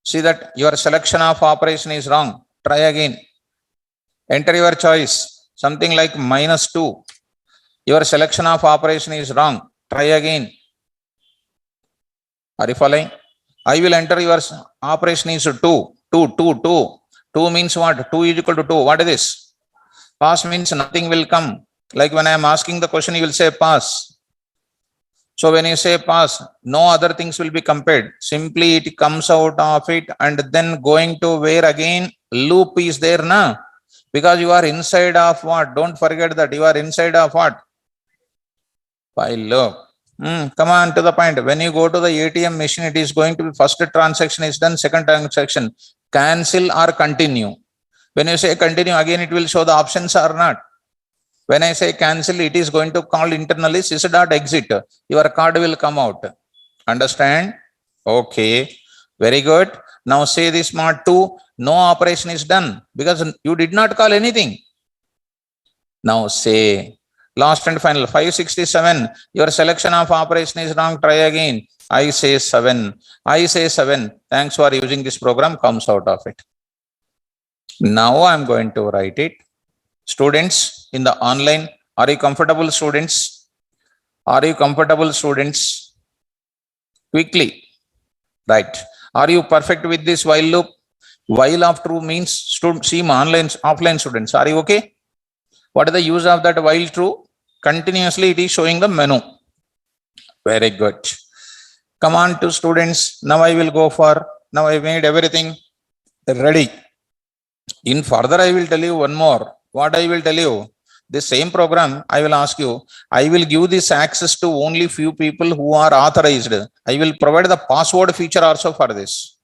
See that your selection of operation is wrong. Try again. Enter your choice. Something like -2. Your selection of operation is wrong. Try again. Are you following? I will enter your operation is 2. 2 means what? 2 is equal to 2. What is this? Pass means nothing will come. Like when I am asking the question, you will say pass. So when you say pass, no other things will be compared. Simply it comes out of it and then going to where again? Loop is there, na? Because you are inside of what? Don't forget that you are inside of what? While look. Come on to the point. When you go to the ATM machine, it is going to be first transaction is done, second transaction. Cancel or continue. When you say continue, again it will show the options or not. When I say cancel, it is going to call internally sys.exit. Your card will come out. Understand? Okay. Very good. Now say this mod 2, no operation is done because you did not call anything. Now say last and final 567. Your selection of operation is wrong. Try again. I say 7. I say 7. Thanks for using this program. Comes out of it. Now I'm going to write it. Students in the online, are you comfortable, students? Are you comfortable, students? Quickly. Right. Are you perfect with this while loop? While of true means see online, offline students. Are you okay? What is the use of that while true? Continuously it is showing the menu. Very good. Come on to students. Now I will go for, now I made everything ready. In further I will tell you one more. What I will tell you? This same program, I will ask you, I will give this access to only few people who are authorized. I will provide the password feature also for this.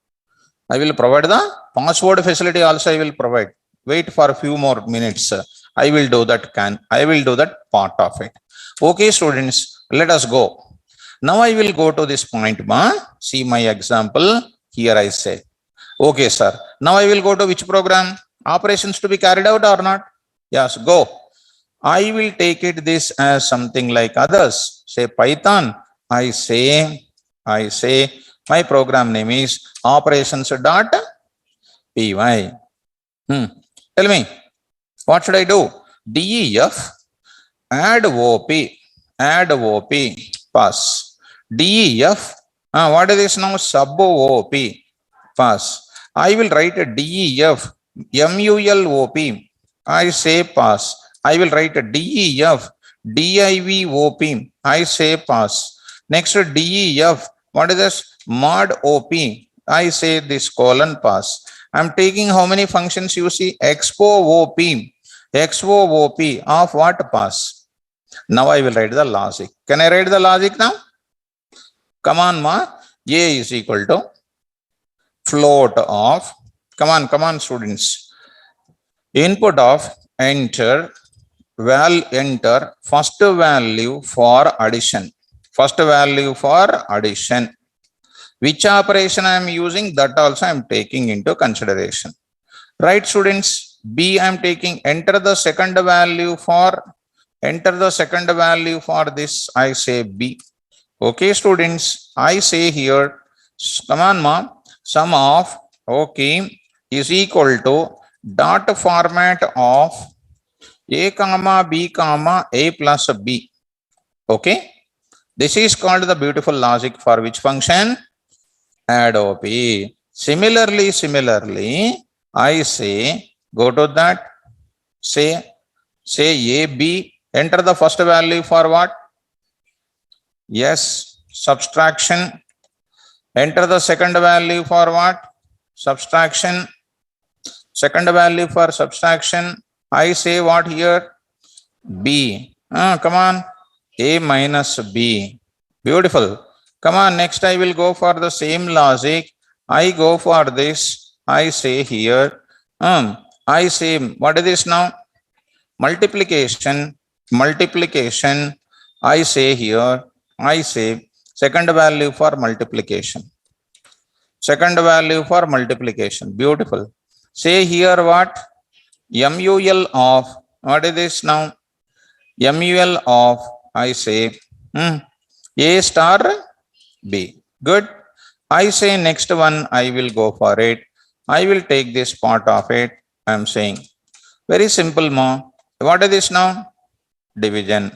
I will provide the password facility also I will provide. Wait for a few more minutes. I will do that I will do that part of it. Okay, students, let us go. Now I will go to this point. See my example. Here I say. Okay, sir. Now I will go to which program? Operations to be carried out or not? Yes, go. I will take it this as something like others. Say Python. I say my program name is operations.py. Tell me, what should I do? DEF, add OP, pass. DEF, what is this now? Sub OP, pass. I will write a DEF, MULOP. I say pass. I will write a DEF, DIVOP. I say pass. Next DEF, what is this? Mod OP. I say this colon pass. I'm taking how many functions you see? Expo OP of what pass. Now I will write the logic. Can I write the logic now? Come on, A is equal to float of, come on, students. Input of enter first value for addition. First value for addition. Which operation I am using, that also I am taking into consideration. Right, students? B I am taking enter the second value for this. I say B. Okay, students. I say here, come on, mom. Sum of okay is equal to dot format of A comma B comma A plus B. Okay. This is called the beautiful logic for which function? Add OP. Similarly, I say, go to that, say AB, enter the first value for what? Yes, subtraction. Enter the second value for what? Subtraction. Second value for subtraction. I say what here? B. Come on. A minus B. Beautiful. Come on. Next I will go for the same logic. I go for this. I say here. I say, what is this now? Multiplication. I say here. I say second value for multiplication. Beautiful. Say here what? MUL of, what is this now? MUL of, I say, A star B. Good. I say next one, I will go for it. I will take this part of it. I am saying, very simple, ma. What is this now? Division.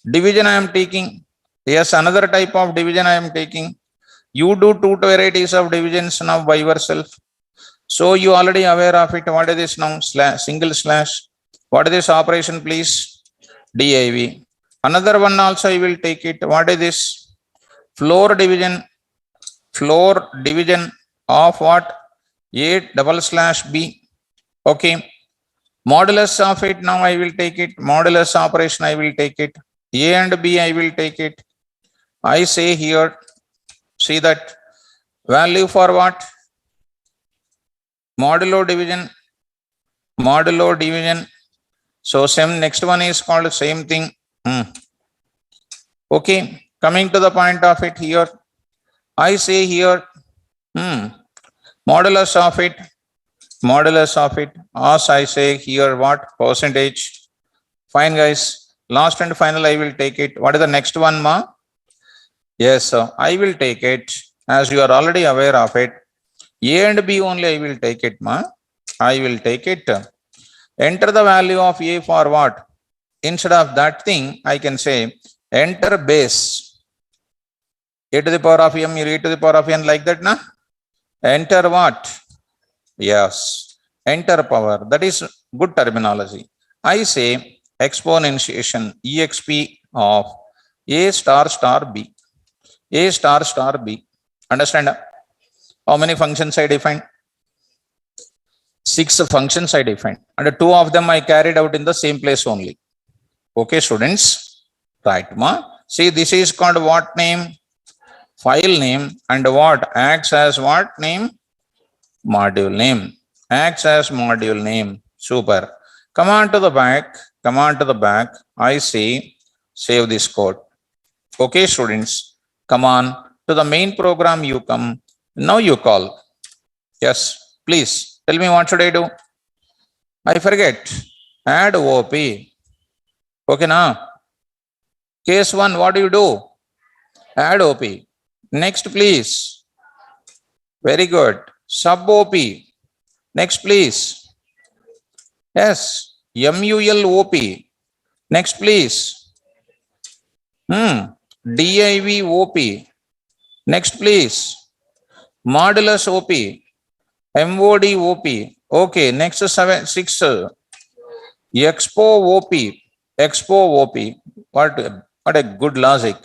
Division I am taking. Yes, another type of division I am taking. You do two varieties of divisions now by yourself. So you already aware of it. What is this now? Single slash. What is this operation, please? DIV. Another one also I will take it. What is this? Floor division of what? A double slash B. Okay. Modulus of it, now I will take it. Modulus operation, I will take it. A and B, I will take it. I say here, see that value for what? Modulo division. Modulo division. So same, next one is called same thing. Okay, coming to the point of it here, I say here, modulus of it, as I say here, what? Percentage. Fine, guys. Last and final, I will take it. What is the next one, ma? Yes, sir. I will take it. As you are already aware of it, A and B only I will take it, ma. I will take it. Enter the value of A for what? Instead of that thing, I can say enter base. A to the power of m, e to the power of n, like that, na? Enter what? Yes. Enter power. That is good terminology. I say exponentiation, exp of A star star B. A star star B. Understand? How many functions I defined? 6 functions I defined. And 2 of them I carried out in the same place only. Okay, students? Right, ma? See, this is called what name? File name. And what acts as what name? Module name. Acts as module name. Super. Come on to the back. Come on to the back. I say save this code. Okay, students. Come on to the main program. You come. Now you call. Yes, please tell me what should I do? I forget. Add OP. Okay, now. Case 1, what do you do? Add OP. Next, please. Very good. Sub OP. Next, please. Yes. MUL OP. Next, please. DIV OP. Next, please. Modulus OP. MOD OP. Okay. Next, 6. Expo OP. Expo OP. What a good logic.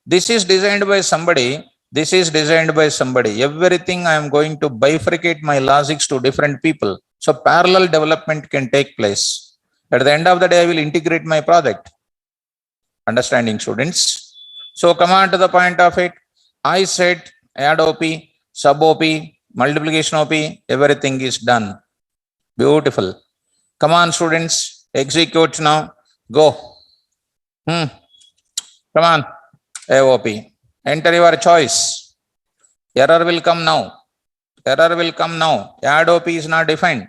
This is designed by somebody. This is designed by somebody. Everything I am going to bifurcate my logics to different people. So parallel development can take place. At the end of the day, I will integrate my project. Understanding, students? So come on to the point of it. I said add OP, sub OP, multiplication OP, everything is done. Beautiful. Come on, students. Execute now. Go. Come on. AOP. Enter your choice. Error will come now. Error will come now. Add OP is not defined.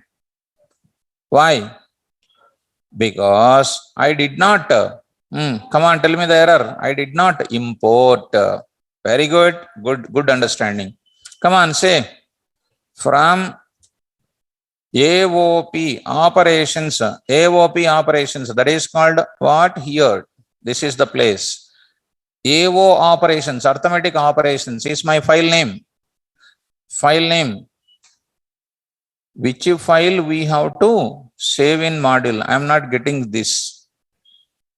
Why? Because I did not. Come on, tell me the error. I did not import. Very good. Good understanding. Come on, say. From AOP operations. AOP operations. That is called what? Here. This is the place. AO operations, arithmetic operations is my file name. File name. Which file we have to save in module? I am not getting this.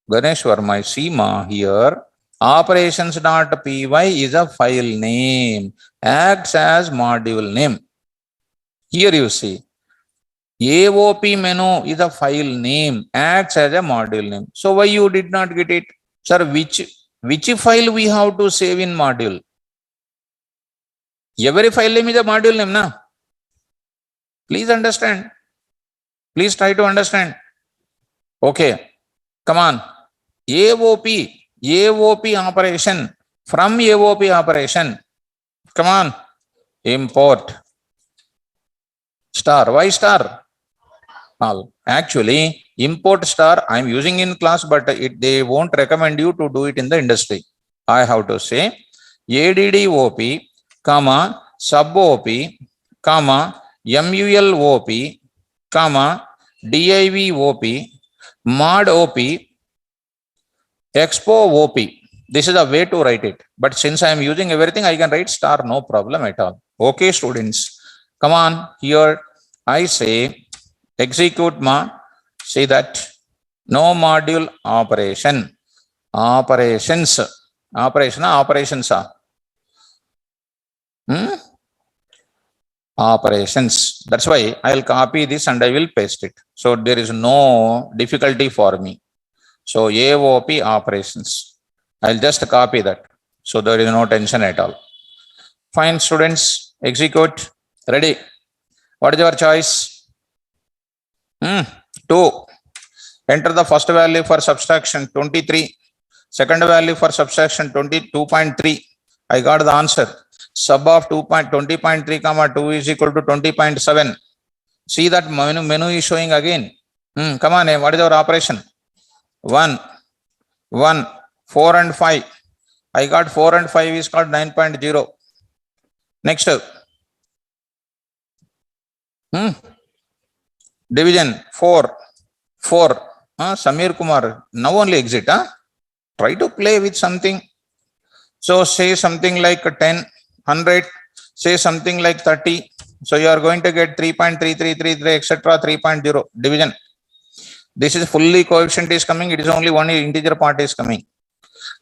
Ganesh Verma, Seema here. Operations.py is a file name. Acts as module name. Here you see. AOP menu is a file name. Acts as a module name. So why you did not get it? Sir, which file we have to save in module? Every file name is a module name, na? Please understand. Please try to understand. Okay. Come on. AOP operation. From AOP operation. Come on. Import. Star. Why star? Actually, import star I am using in class, but they won't recommend you to do it in the industry. I have to say ADDOP, comma, sub OP, comma, MUL OP, comma, DIV OP, mod OP, Expo OP. This is a way to write it. But since I am using everything, I can write star, no problem at all. Okay, students. Come on, here I say execute ma. See that no module operation. Operations. Operations. operations. That's why I'll copy this and I will paste it. So there is no difficulty for me. So AOP operations. I'll just copy that. So there is no tension at all. Fine, students, execute. Ready. What is your choice? 2. Enter the first value for subtraction 23. Second value for subtraction 22.3. I got the answer. Sub of 20.3 comma 2 is equal to 20.7. See that menu is showing again. Come on, what is our operation? 1, 4 and 5. I got 4 and 5 is called 9.0. Next. Division 4. Samir Kumar. Now only exit. Try to play with something. So say something like 10, 100. Say something like 30. So you are going to get 3.3333 etc. 3.0 division. This is fully coefficient is coming. It is only one integer part is coming.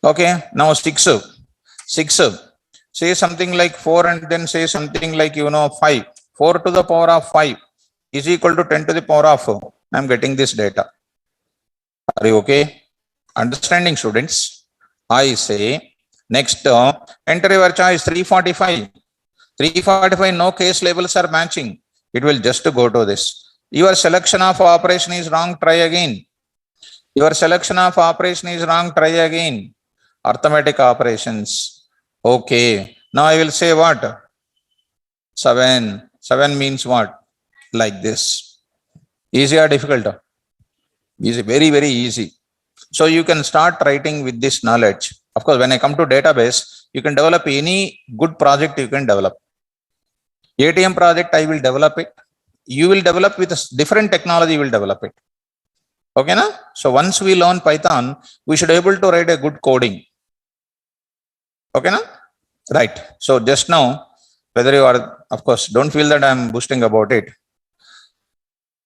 Okay. Now 6. Say something like 4 and then say something like 5. 4 to the power of 5 is equal to 10 to the power of 4. I am getting this data. Are you okay? Understanding, students? I say next enter your choice 345. 345 no case labels are matching. It will just go to this. Your selection of operation is wrong. Try again. Your selection of operation is wrong. Try again. Arithmetic operations. Okay. Now I will say what? 7. 7 means what? Like this. Easy or difficult? Easy. Very, very easy. So you can start writing with this knowledge. Of course, when I come to database, you can develop any good project you can develop. ATM project, I will develop it. You will develop with a different technology, you will develop it. Okay, na? So once we learn Python, we should be able to write a good coding. Okay, na? Right. So just now, whether you are, of course, don't feel that I am boasting about it.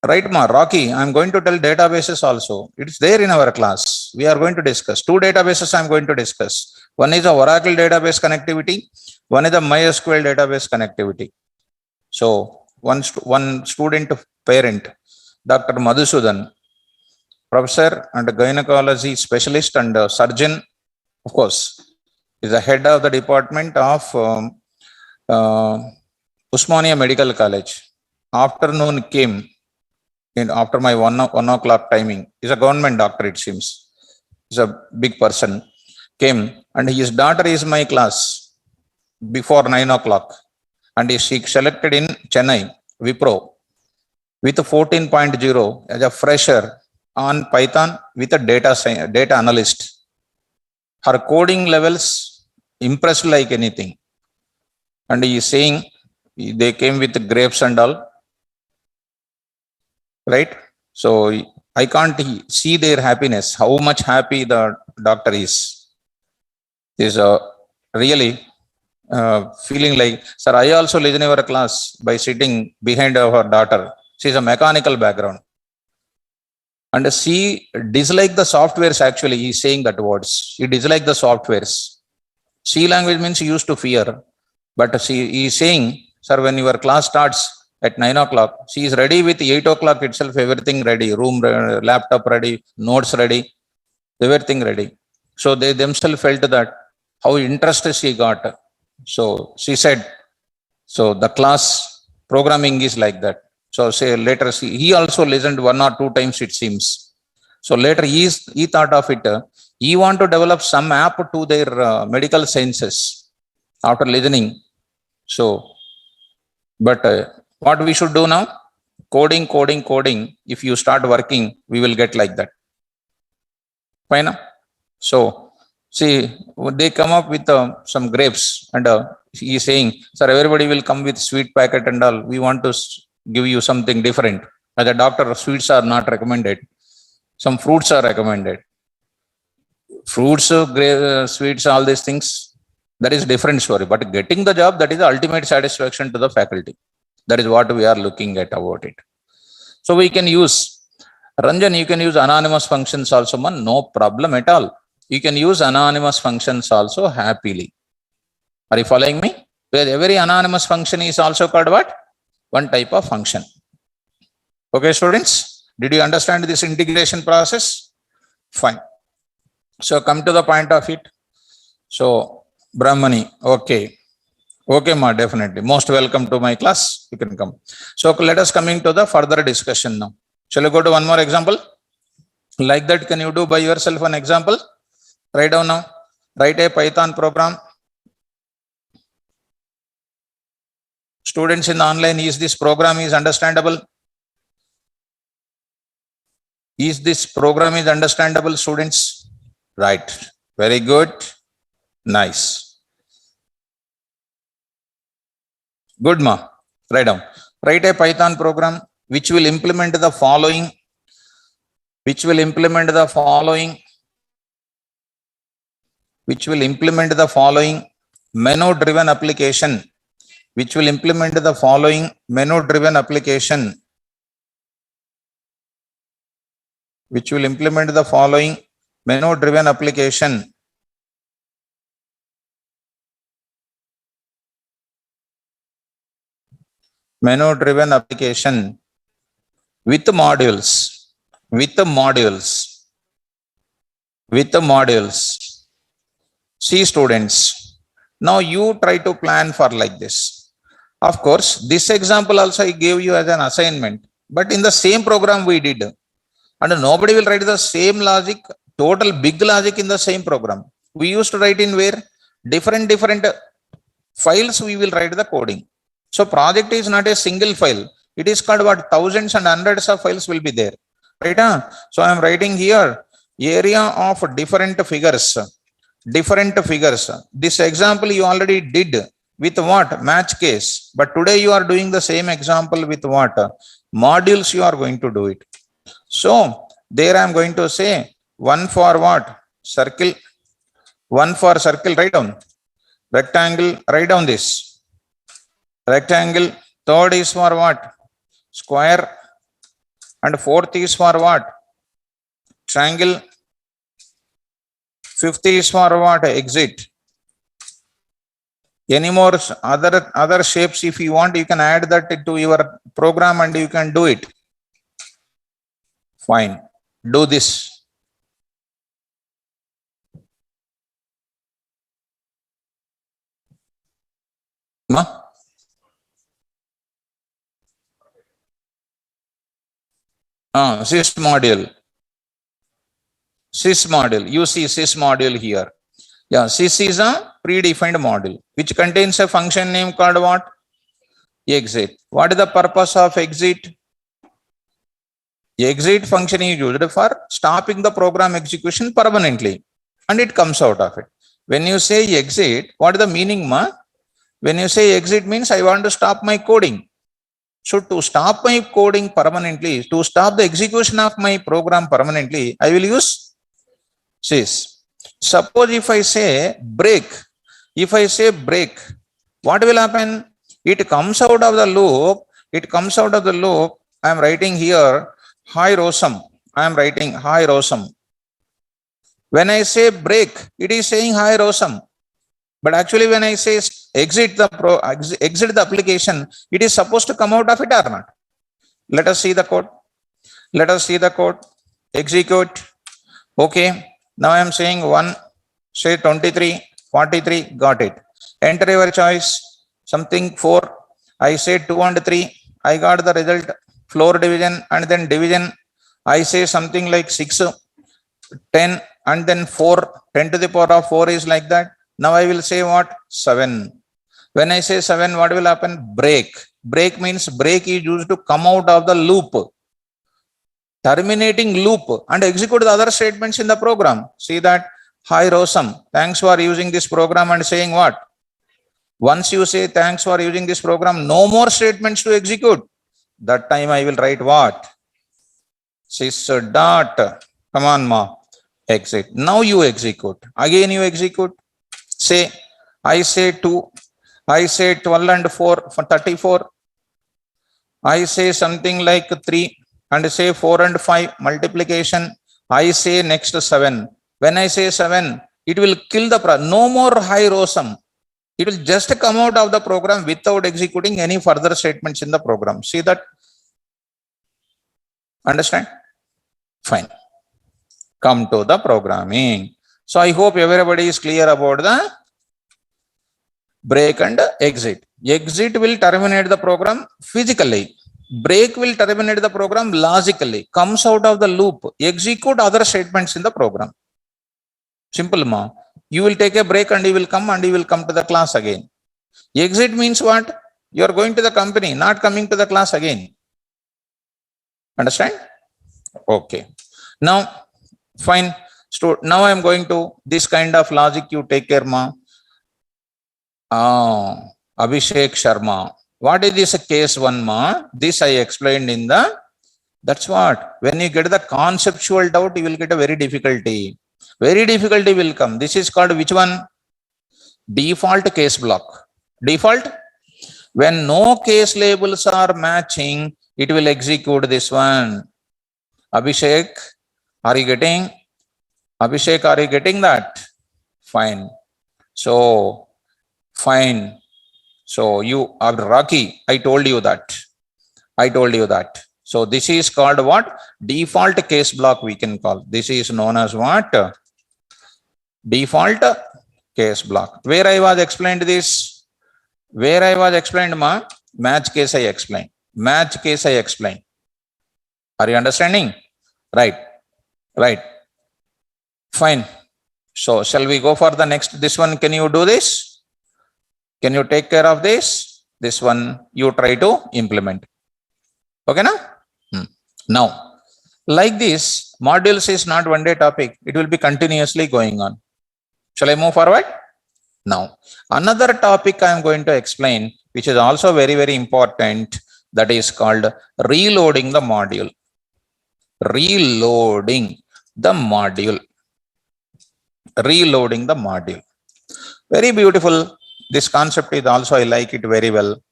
Right, Rocky, I'm going to tell databases also. It's there in our class. We are going to discuss. 2 databases I'm going to discuss. One is a Oracle database connectivity. One is a MySQL database connectivity. So one student parent, Dr. Madhusudan, professor and gynecology specialist and surgeon, of course, is the head of the department of Usmania Medical College. Afternoon came. After my 1 o'clock timing, is a government doctor, it seems. He's a big person. Came and his daughter is my class before 9 o'clock. And she selected in Chennai, Wipro, with 14.0 as a fresher on Python with a data analyst. Her coding levels impressed like anything. And he is saying they came with grapes and all. Right? So I can't see their happiness, how much happy the doctor is. Is really feeling like, sir, I also listen to our class by sitting behind her daughter. She's a mechanical background. And she dislike the softwares actually, he's saying that words. She dislike the softwares. C language means she used to fear. But she is saying, sir, when your class starts, at 9 o'clock, she is ready with 8 o'clock itself, everything ready, room, laptop ready, notes ready, everything ready. So they themselves felt that how interested she got. So she said, so the class programming is like that. So say later, he also listened 1 or 2 times it seems. So later he thought of it, he want to develop some app to their medical sciences after listening. So, but what we should do now? Coding. If you start working, we will get like that. Fine. So, see, they come up with some grapes and he is saying, sir, everybody will come with sweet packet and all. We want to give you something different. As a doctor, sweets are not recommended. Some fruits are recommended. Fruits, sweets, all these things, that is different story. But getting the job, that is the ultimate satisfaction to the faculty. That is what we are looking at about it. So we can use, Ranjan, you can use anonymous functions also, man, no problem at all. You can use anonymous functions also happily. Are you following me? Because every anonymous function is also called what? one type of function. Okay, students, did you understand this integration process? Fine. So come to the point of it. So Brahmani, okay. Okay, ma, definitely. Most welcome to my class. You can come. So let us coming to the further discussion now. Shall we go to one more example? Like that, can you do by yourself an example? Write down now. Write a Python program. Students in the online, is this program is understandable? Is this program is understandable, students? Right. Very good. Nice. Good, ma. Write down. Write a Python program which will implement the following. Which will implement the following. Which will implement the following menu-driven application. Which will implement the following menu-driven application. Which will implement the following menu-driven application. Menu-driven application with modules. With modules. With modules. See, students, now you try to plan for like this. Of course, this example also I gave you as an assignment, but in the same program we did. And nobody will write the same logic, total big logic in the same program. We used to write in where different files we will write the coding. So project is not a single file. It is called what thousands and hundreds of files will be there. Right? So I am writing here area of different figures. Different figures. This example you already did with what? Match case. But today you are doing the same example with what? Modules you are going to do it. So there I am going to say one for what? Circle. One for circle, write down. Rectangle, write down this. Rectangle. Third is for what? Square. And fourth is for what? Triangle. Fifth is for what? Exit. Any more other shapes if you want, you can add that to your program and you can do it. Fine. Do this. Sys module. Sys module. You see sys module here. Yeah, sys is a predefined module which contains a function name called what? Exit. What is the purpose of exit? Exit function is used for stopping the program execution permanently, and it comes out of it. When you say exit, what is the meaning, ma? When you say exit means I want to stop my coding. So to stop my coding permanently, to stop the execution of my program permanently, I will use sys. Suppose if I say break, what will happen? It comes out of the loop. I am writing here, hi Rosam. I am writing hi Rosam. When I say break, it is saying hi Rosam. But actually when I say exit the application, it is supposed to come out of it or not? Let us see the code. Execute. Okay. Now I am saying 1, say 23, 43, got it. Enter your choice, something 4. I say 2 and 3, I got the result, floor division and then division. I say something like 6, 10 and then 4, 10 to the power of 4 is like that. Now I will say what? 7. When I say 7, what will happen? Break. Break means break is used to come out of the loop. Terminating loop and execute the other statements in the program. See that? Hi Rosam, thanks for using this program and saying what? Once you say thanks for using this program, no more statements to execute. That time I will write what? Sys dot. Come on, ma. Exit. Now you execute. Again you execute. Say, I say 2. I say 12 and 4 for 34. I say something like 3 and say 4 and 5 multiplication. I say next 7. When I say 7, it will kill the no more hi Rosam. It will just come out of the program without executing any further statements in the program. See that? Understand? Fine. Come to the programming. So I hope everybody is clear about the break and exit. Exit will terminate the program physically. Break will terminate the program logically. Comes out of the loop. Execute other statements in the program. Simple, ma. You will take a break and you will come to the class again. Exit means what? You are going to the company, not coming to the class again. Understand? Okay. Now, fine. Now I am going to this kind of logic. You take care, ma. Abhishek Sharma. What is this case 1, ma? This I explained in the. That's what. When you get the conceptual doubt, you will get a very difficulty. Very difficulty will come. This is called which one? Default case block. Default. When no case labels are matching, it will execute this one. Abhishek, are you getting? Abhishek, are you getting that? Fine. So, fine. So you are Rocky. I told you that. So this is called what? Default case block we can call. This is known as what? Default case block. Where I was explained this? Where I was explained, ma? Match case I explained. Match case I explained. Are you understanding? Right. Fine. So shall we go for the next? This one, can you do this? Can you take care of this? This one you try to implement. Okay, na? Now, like this, modules is not one day topic. It will be continuously going on. Shall I move forward? Now, another topic I am going to explain, which is also very, very important, that is called reloading the module. Reloading the module. Reloading the module. Very beautiful. This concept is also, I like it very well.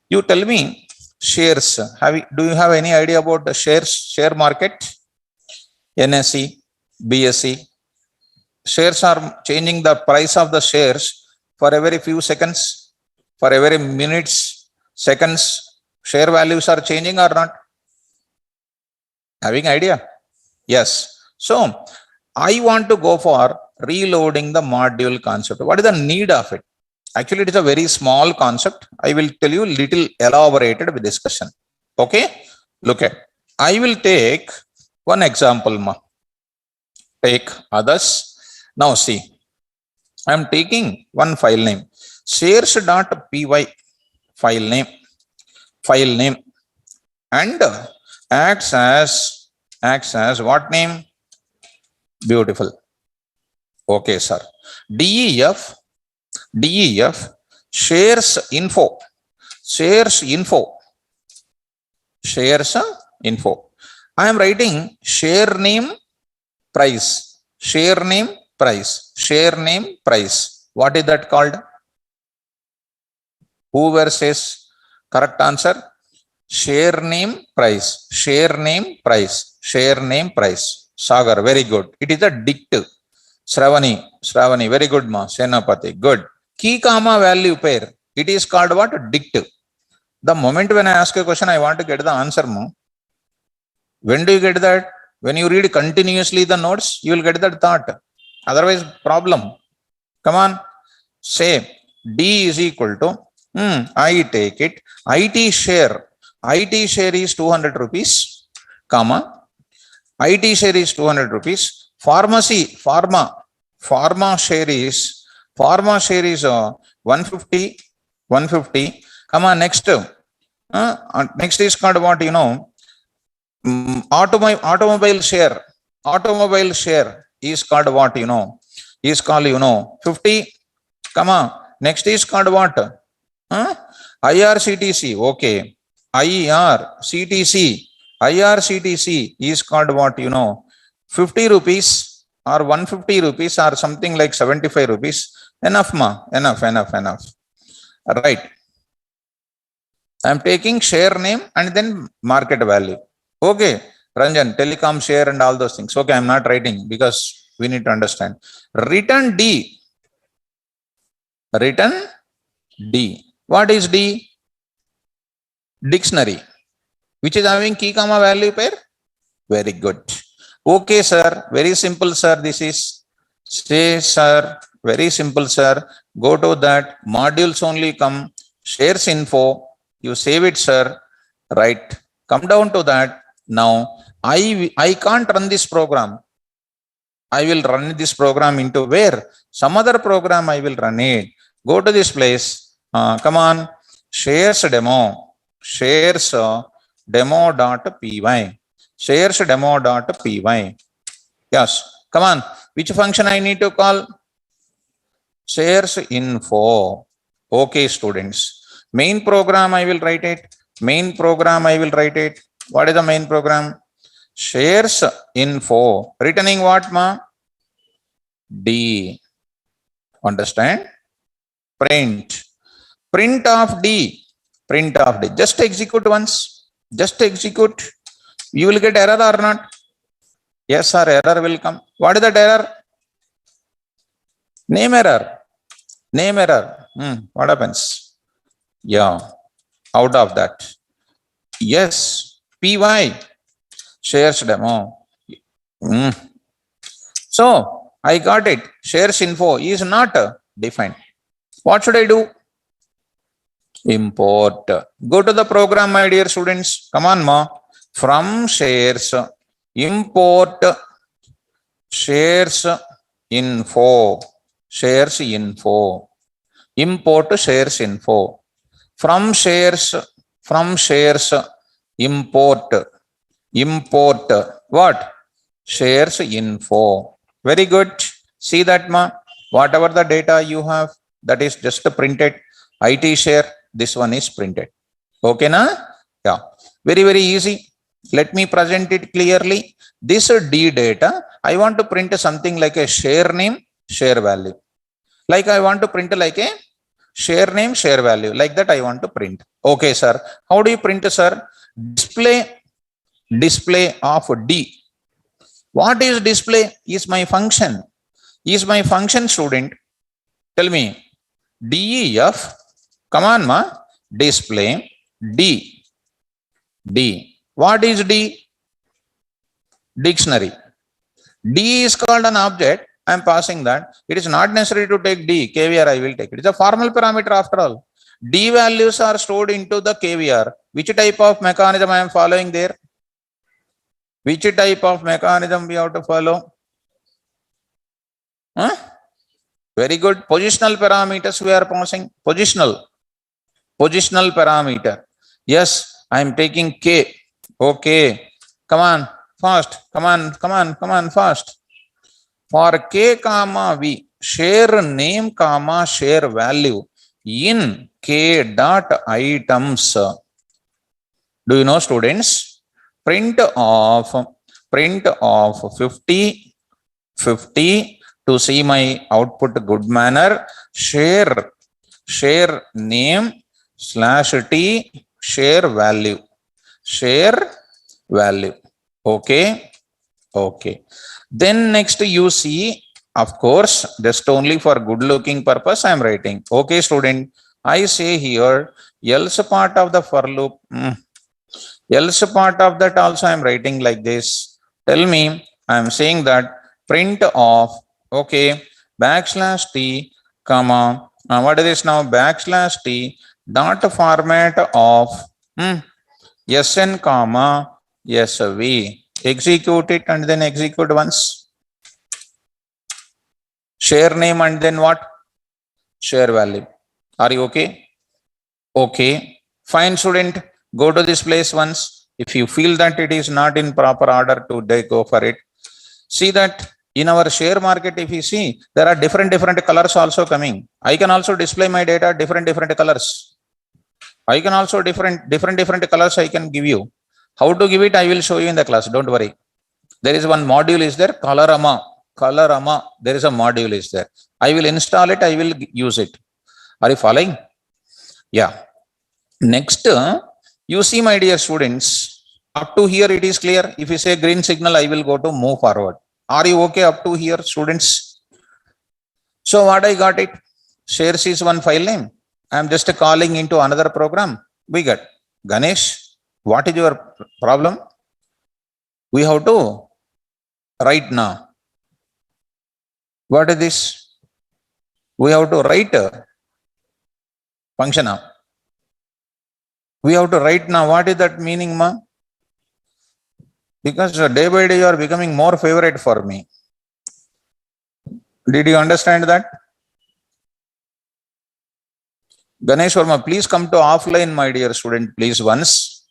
You tell me, shares. Do you have any idea about the share market? NSE, BSE. Shares are changing the price of the shares for every few seconds, for every minutes, seconds. Share values are changing or not? Having idea? Yes. So I want to go for reloading the module concept. What is the need of it? Actually, it is a very small concept. I will tell you little elaborated with discussion. Okay? Look at. I will take one example, ma. Take others. Now see. I am taking one file name. Shares.py file name. And acts as what name? Beautiful. Okay, sir. DEF shares info. I am writing share name price. What is that called? Whoever says correct answer? Share name price. Sagar, very good. It is a dict. Shravani, very good, ma. Senapati, good. Key comma value pair. It is called what? Dict. The moment when I ask a question, I want to get the answer, ma. When do you get that? When you read continuously the notes, you will get that thought. Otherwise, problem. Come on. Say D is equal to, I take it. IT share is 200 rupees, comma. IT share is 200 rupees. Pharma share is 150, come on, next is called what, automobile share is called what, is called 50, come on, next is called what, IRCTC, okay, IRCTC is called what, 50 rupees or 150 rupees or something like 75 rupees. Enough, ma. Enough. Right. I am taking share name and then market value. Okay. Ranjan, telecom share and all those things. Okay. I am not writing because we need to understand. Return D Return D. What is D? Dictionary, which is having key comma value pair. Very good. Okay, sir. Very simple, sir. This is say, sir. Very simple, sir. Go to that. Modules only come. Shares info. You save it, sir. Right. Come down to that. Now, I can't run this program. I will run this program into where? Some other program I will run it. Go to this place. Come on. Shares demo. Shares demo.py. Shares demo.py. Yes. Come on. Which function I need to call? Shares info. Okay, students. Main program I will write it. Main program I will write it. What is the main program? Shares info. Returning what, ma? D. Understand? Print. Print of D. Print of D. Just execute once. Just execute. You will get error or not? Yes, sir. Error will come. What is that error? Name error. Name error. What happens? Yeah. Out of that. Yes. PY. Shares demo. So I got it. Shares info is not defined. What should I do? Import. Go to the program, my dear students. Come on, ma. From shares, import shares info. Shares info. Import shares info. From shares, import. Import what? Shares info. Very good. See that, ma. Whatever the data you have, that is just printed. IT share, this one is printed. Okay, na? Yeah. Very, very easy. Let me present it clearly. This D data, I want to print something like a share name, share value. Like I want to print like a share name, share value. Like that I want to print. Okay, sir. How do you print, sir? Display of D. What is display? Is my function. Is my function, student. Tell me. DEF. Come on, ma. Display D. D. What is D? Dictionary. D is called an object. I am passing that. It is not necessary to take D. KVR I will take. It is a formal parameter after all. D values are stored into the KVR. Which type of mechanism I am following there? Which type of mechanism we have to follow? Huh? Very good. Positional parameters we are passing. Positional parameter. Yes, I am taking K. Okay. Come on, fast. Come on, fast. For K comma V, share name comma share value in K dot items. Do you know, students? Print of 50 to see my output good manner. Share name /T share value. Okay. Then next you see, of course, just only for good looking purpose I am writing. Okay, student. I say here else part of the for loop. Else part of that also I am writing like this. Tell me, I am saying that print of, okay, \T, comma, what is this now? \T dot format of SN, comma, SV. Execute it and then execute once. Share name and then what? Share value. Are you okay? Okay. Fine, student. Go to this place once. If you feel that it is not in proper order to go for it. See that in our share market, if you see, there are different colors also coming. I can also display my data different colors. I can also different colors I can give you. How to give it, I will show you in the class. Don't worry. There is one module is there, Colorama. There is a module is there. I will install it. I will use it. Are you following? Yeah. Next, you see, my dear students, up to here it is clear. If you say green signal, I will go to move forward. Are you okay up to here, students? So what I got it? Shares is one file name. I am just calling into another program. We get Ganesh. What is your problem? We have to write now. What is this? We have to write a function now. We have to write now. What is that meaning, ma? Because day by day you are becoming more favorite for me. Did you understand that? Ganesh Verma, please come to offline, my dear student, please once.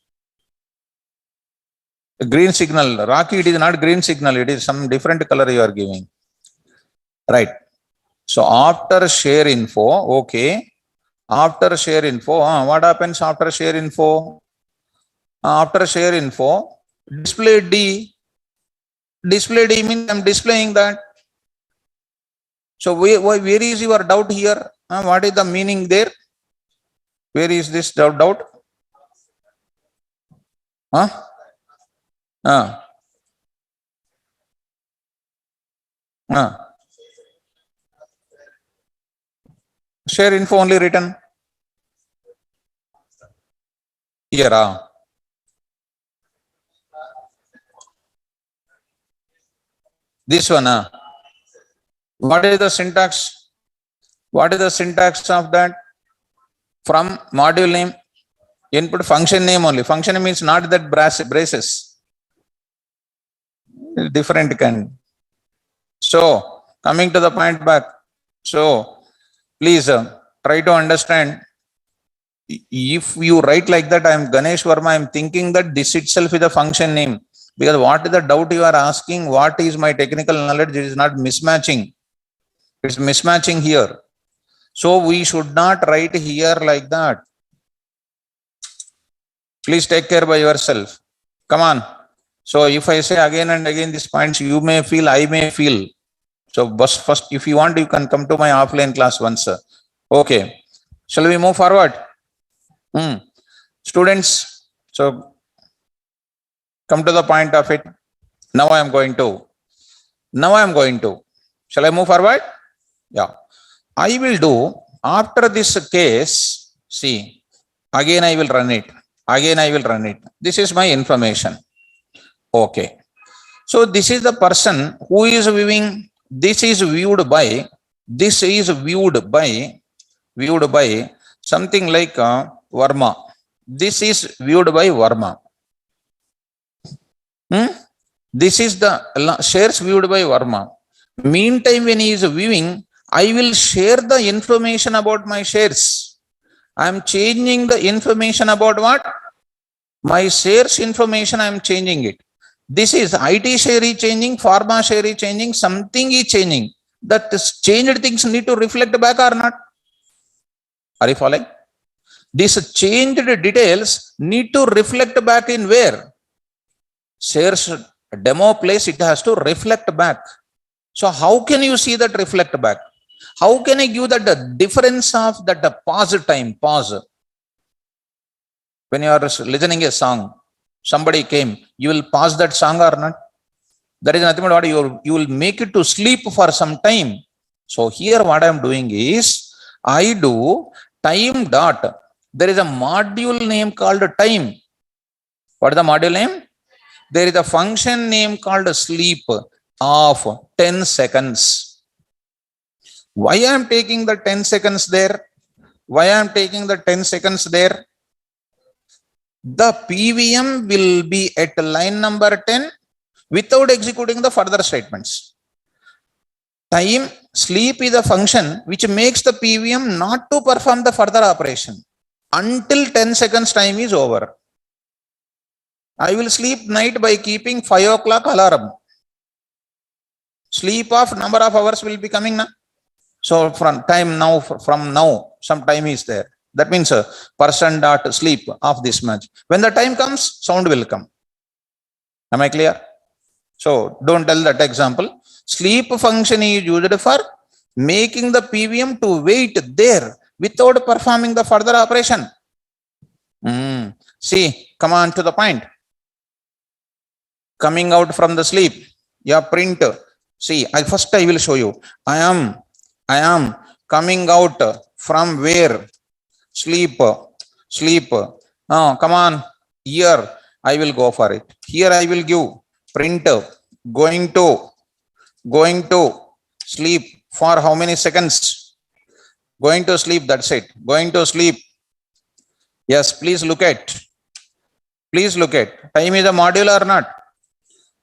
Green signal. Rocky, it is not green signal. It is some different color you are giving. Right. So after share info, okay. After share info, what happens after share info? After share info, display D. Display D means I'm displaying that. So where is your doubt here? What is the meaning there? Where is this doubt? Share info only written here. This one. What is the syntax? What is the syntax of that? From module name, input function name only. Function name means not that braces. Different kind. So coming to the point back. So please try to understand. If you write like that, I am Ganesh Verma, I am thinking that this itself is a function name. Because what is the doubt you are asking? What is my technical knowledge? It is not mismatching. It's mismatching here. So we should not write here like that. Please take care by yourself. Come on. So if I say again and again these points, you may feel, I may feel. So first, if you want, you can come to my offline class once. Okay. Shall we move forward? Students, so come to the point of it. Now I am going to. Shall I move forward? Yeah. I will do after this case. See, again I will run it. This is my information. Okay. So this is the person who is viewing. This is viewed by something like Verma. This is viewed by Verma. This is the shares viewed by Verma. Meantime, when he is viewing, I will share the information about my shares. I am changing the information about what? My shares information, I am changing it. This is IT share is changing, pharma share is changing, something is changing. That changed things need to reflect back or not? Are you following? These changed details need to reflect back in where? Shares demo place, it has to reflect back. So how can you see that reflect back? How can I give that the difference of that the pause time? When you are listening a song, somebody came, you will pause that song or not? That is nothing but what you will make it to sleep for some time. So here what I am doing is, I do time dot. There is a module name called time. What is the module name? There is a function name called sleep of 10 seconds. Why I am taking the 10 seconds there? The PVM will be at line number 10 without executing the further statements. Time sleep is a function which makes the PVM not to perform the further operation until 10 seconds time is over. I will sleep night by keeping 5 o'clock alarm. Sleep of number of hours will be coming now. So from now, some time is there. That means person dot sleep of this much. When the time comes, sound will come. Am I clear? So don't tell that example. Sleep function is used for making the PVM to wait there without performing the further operation. See, come on to the point. Coming out from the sleep, your print. See, first I will show you. I am coming out from where? Sleep. Sleep. Oh, come on. Here I will go for it. Here I will give print. Going to sleep for how many seconds? Going to sleep. That's it. Going to sleep. Yes, please look at. Please look at. Time is a module or not?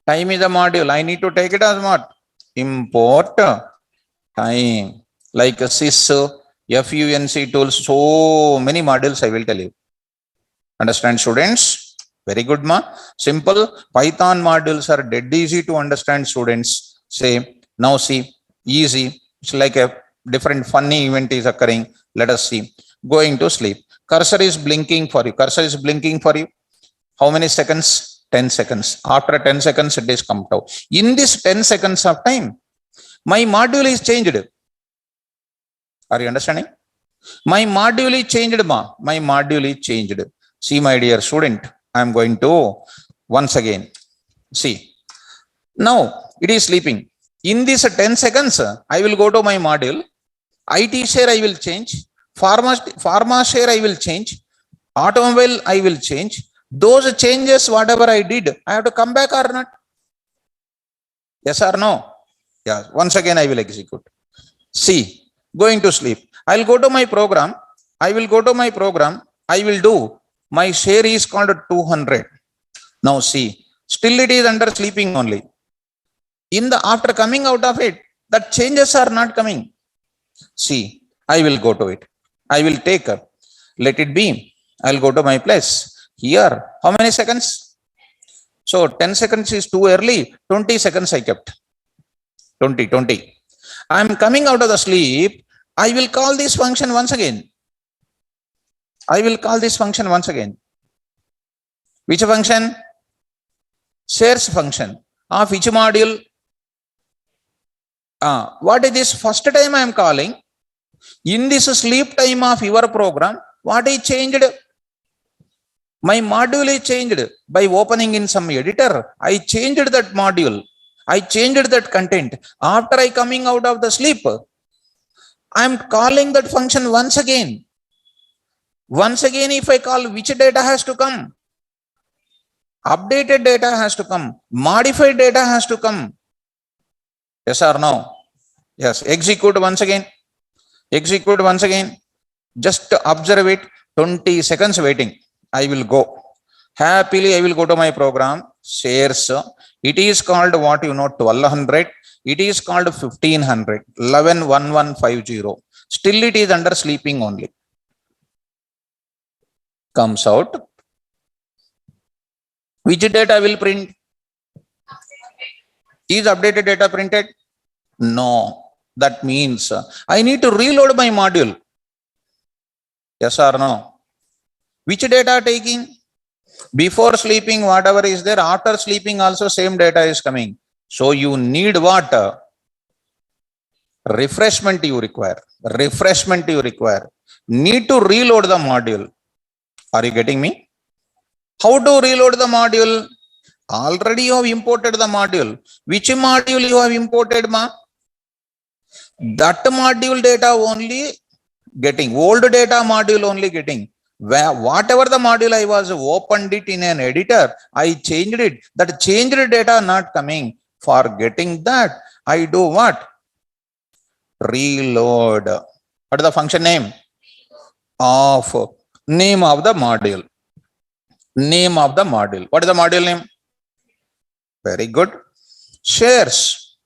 Time is a module. I need to take it as what? Import time. Like a sys, FUNC tools, so many modules I will tell you. Understand, students? Very good, ma. Simple Python modules are dead easy to understand, students. Say, now see, easy. It's like a different funny event is occurring. Let us see. Going to sleep. Cursor is blinking for you. Cursor is blinking for you. How many seconds? 10 seconds. After 10 seconds, it is come out. In this 10 seconds of time, my module is changed. Are you understanding? My module is changed, ma. My module is changed. See, my dear student, I am going to once again. See, now it is sleeping. In this 10 seconds, I will go to my module. IT share I will change. Pharma share I will change. Automobile I will change. Those changes, whatever I did, I have to come back or not? Yes or no? Yeah. Once again, I will execute. See, going to sleep. I'll go to my program. I will go to my program. I will do. My share is called 200. Now see, still it is under sleeping only. After coming out of it, that changes are not coming. See, I will go to it. I will take up. Let it be. I'll go to my place. Here, how many seconds? So 10 seconds is too early. 20 seconds I kept. 20. I am coming out of the sleep. I will call this function once again. Which function? Shares function. Of which module? What is this? First time I am calling. In this sleep time of your program, what is changed? My module is changed by opening in some editor. I changed that module. I changed that content. After I coming out of the sleep, I am calling that function once again. Once again, if I call, which data has to come? Updated data has to come. Modified data has to come. Yes or no? Yes. Execute once again. Just observe it. 20 seconds waiting. I will go. Happily, I will go to my program. Shares. It is called what 1200. It is called 1500. 111150. Still it is under sleeping only. Comes out. Which data will print? Is updated data printed? No. That means I need to reload my module. Yes or no? Which data taking? Before sleeping, whatever is there, after sleeping also same data is coming. So you need what? Refreshment you require. Need to reload the module. Are you getting me? How to reload the module? Already you have imported the module. Which module you have imported, ma? That module data only getting. Old data module only getting. Whatever the module I was opened it in an editor, I changed it. That changed data not coming. For getting that, I do what? Reload. What is the function name? Of name of the module. What is the module name? Very good. Shares.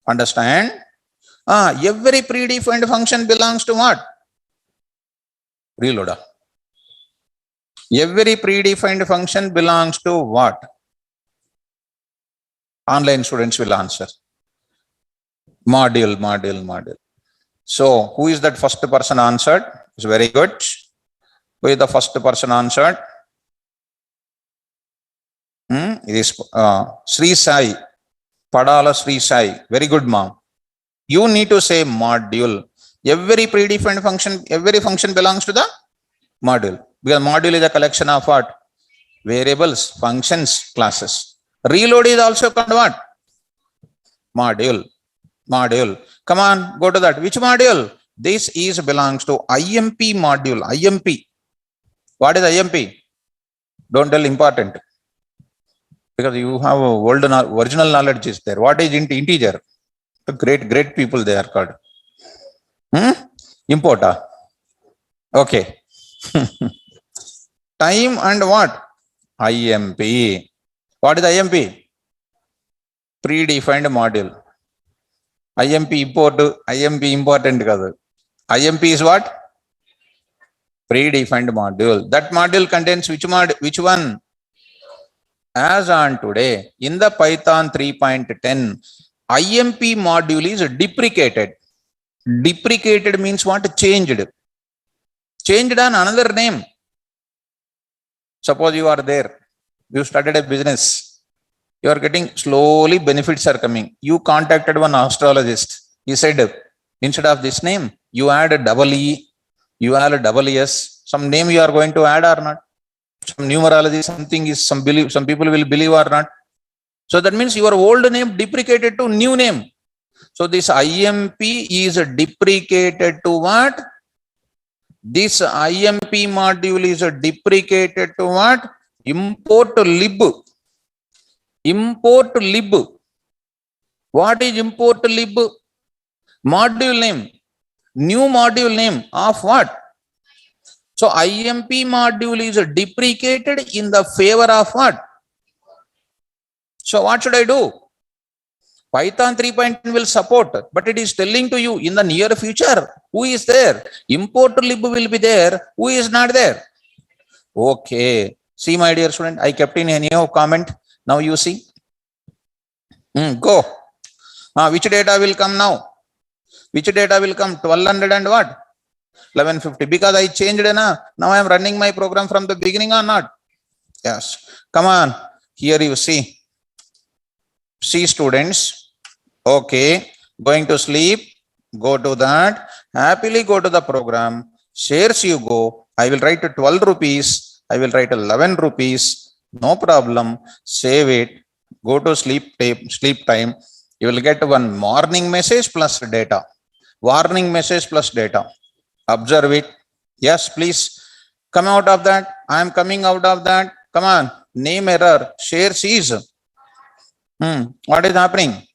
Understand? Every predefined function belongs to what? Reloader. Every predefined function belongs to what? Online students will answer. Module. So, who is that first person answered? It's very good. Who is the first person answered? It is Sri Sai. Padala Sri Sai. Very good, ma'am. You need to say module. Every predefined function, every function belongs to the module. Because module is a collection of what? Variables, functions, classes. Reload is also called what? Module. Come on, go to that. Which module? This is belongs to IMP module. IMP. What is IMP? Don't tell important. Because you have original knowledge is there. What is integer? The great people they are called. Importer. Okay. Time and what? IMP. What is IMP? Predefined module. IMP import, IMP important. IMP is what? Predefined module. That module contains which one? As on today, in the Python 3.10, IMP module is deprecated. Deprecated means what? Changed. Changed on another name. Suppose you are there. You started a business. You are getting slowly benefits are coming. You contacted one astrologist. He said, instead of this name, you add a double E, you add a double S. Some name you are going to add or not? Some numerology, something is some people will believe or not. So that means your old name deprecated to new name. So this IMP is deprecated to what? This IMP module is deprecated to what? Import lib. Import lib. What is import lib? Module name. New module name of what? So IMP module is deprecated in the favor of what? So what should I do? Python 3.10 will support, but it is telling to you in the near future, who is there? Import lib will be there. Who is not there? Okay. See, my dear student, I kept in any comment. Now you see. Go. Which data will come now? Which data will come? 1200 and what? 1150. Because I changed it. Now I am running my program from the beginning or not? Yes. Come on. Here you see. See, students. Okay. Going to sleep. Go to that. Happily go to the program. Shares you go. I will write 12 rupees. I will write 11 rupees. No problem. Save it. Go to sleep time. You will get one morning message plus data. Warning message plus data. Observe it. Yes, please. Come out of that. I am coming out of that. Come on. Name error. Shares is. What is happening?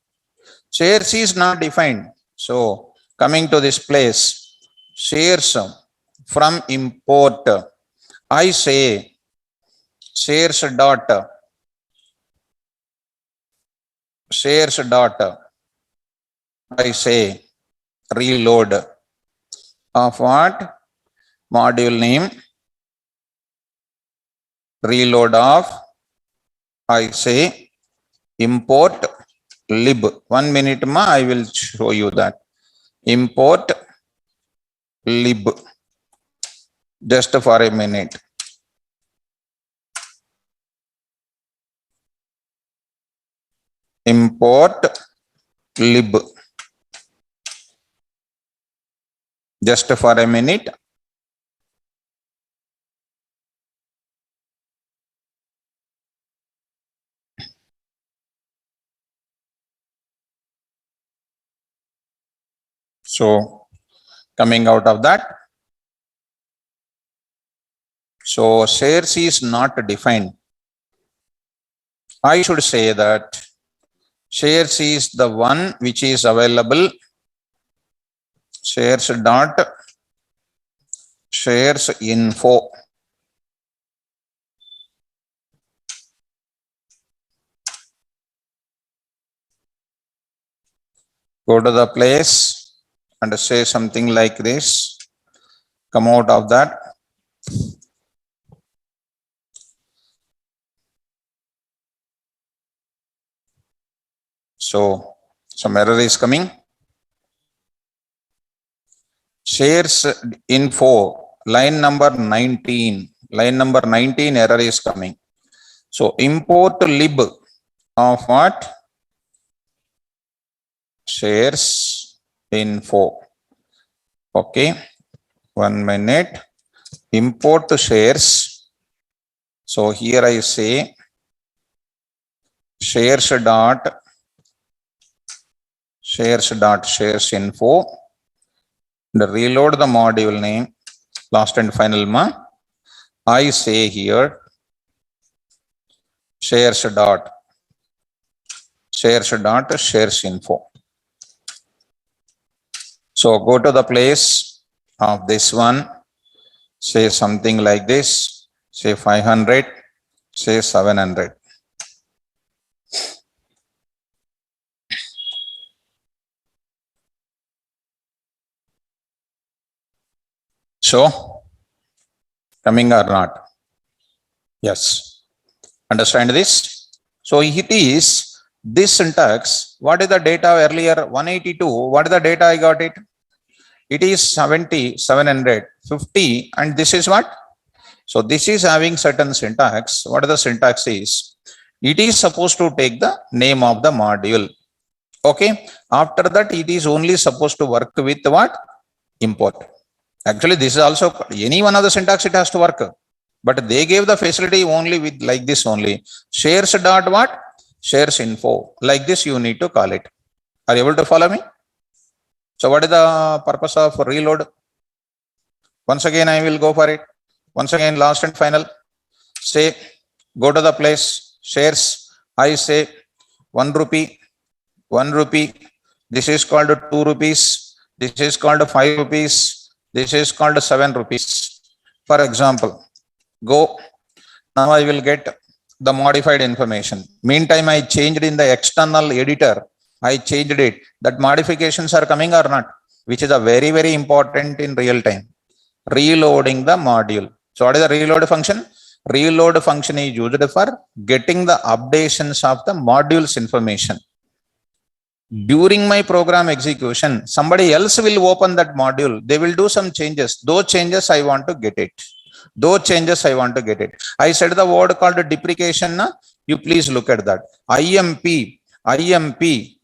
Shares is not defined. So coming to this place. Shares from import. I say shares dot. Shares dot. I say reload of what? Module name. Reload of, I say, import lib. 1 minute ma, I will show you that. Import lib. Just for a minute. Import lib. Just for a minute. So coming out of that. So shares is not defined. I should say that shares is the one which is available. Shares dot shares info. Go to the place and say something like this. Come out of that. So some error is coming. Shares info, line number 19. Line number 19 error is coming. So import lib of what? Shares info. Okay. 1 minute. Import shares. So here I say shares dot shares dot shares info. The reload the module name, last and final ma. I say here shares dot shares info. So go to the place of this one, say something like this, say 500, say 700. So coming or not? Yes. Understand this? So it is this syntax. What is the data earlier? 182. What is the data I got it? It is 70, 700, 50, and this is what? So this is having certain syntax. What the syntax is? It is supposed to take the name of the module. Okay. After that, it is only supposed to work with what? Import. Actually, this is also any one of the syntax it has to work. But they gave the facility only with like this only. Shares dot what? Shares info. Like this you need to call it. Are you able to follow me? So what is the purpose of reload? Once again, I will go for it. Once again, last and final. Say, go to the place, shares. I say 1 rupee, 1 rupee. This is called 2 rupees. This is called 5 rupees. This is called 7 rupees. For example, go. Now I will get the modified information. Meantime, I changed in the external editor. I changed it. That modifications are coming or not, which is a very, very important in real time. Reloading the module. So what is the reload function? Reload function is used for getting the updations of the module's information. During my program execution, somebody else will open that module. They will do some changes. Those changes I want to get it. Those changes I want to get it. I said the word called deprecation. You please look at that. IMP.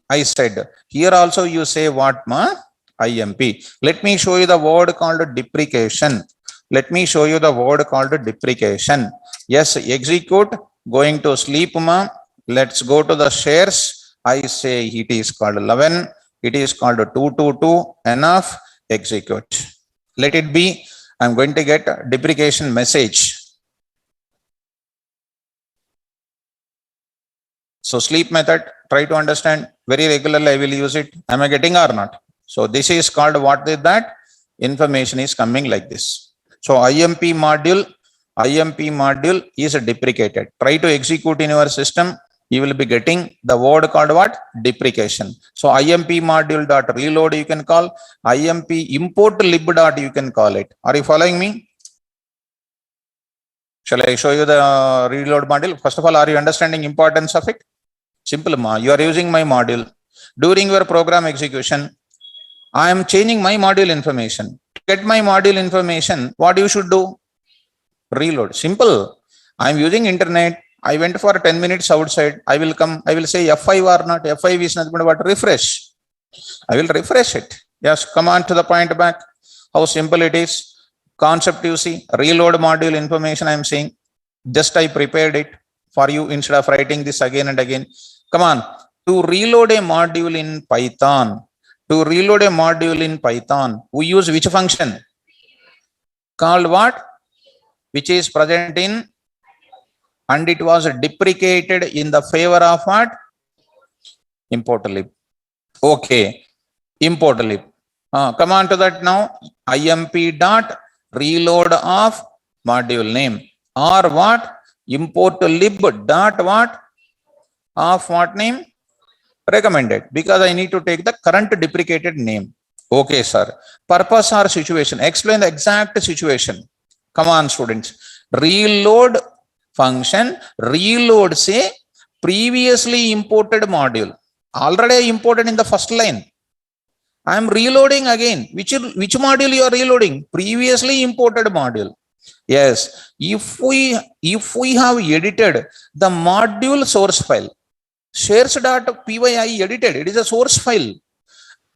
I said. Here also you say what ma? IMP. Let me show you the word called deprecation. Let me show you the word called deprecation. Yes, execute. Going to sleep ma. Let's go to the shares. I say it is called 11. It is called 222. Enough. Execute. Let it be. I'm going to get a deprecation message. So sleep method, try to understand very regularly. I will use it. Am I getting or not? So this is called what is that? Information is coming like this. So IMP module is deprecated. Try to execute in your system. You will be getting the word called what? Deprecation. So IMP module dot reload you can call. IMP import lib dot you can call it. Are you following me? Shall I show you the reload module? First of all, are you understanding importance of it? Simple ma. You are using my module. During your program execution, I am changing my module information. To get my module information, what you should do? Reload. Simple. I am using internet. I went for 10 minutes outside. I will come. I will say F5 or not. F5 is nothing but refresh. I will refresh it. Yes, come on to the point back. How simple it is. Concept you see. Reload module information I am saying. Just I prepared it for you instead of writing this again and again. Come on. To reload a module in Python. We use which function? Called what? Which is present in, and it was deprecated in the favor of what? Import lib. Okay. Import lib. Come on to that now. IMP dot reload of module name. Or what? Import lib dot what? Of what name? Recommended. Because I need to take the current deprecated name. Okay, sir. Purpose or situation. Explain the exact situation. Come on, students. Reload function. Reload say previously imported module. Already imported in the first line. I am reloading again. Which module you are reloading? Previously imported module. Yes. If we have edited the module source file, shares.py I edited. It is a source file.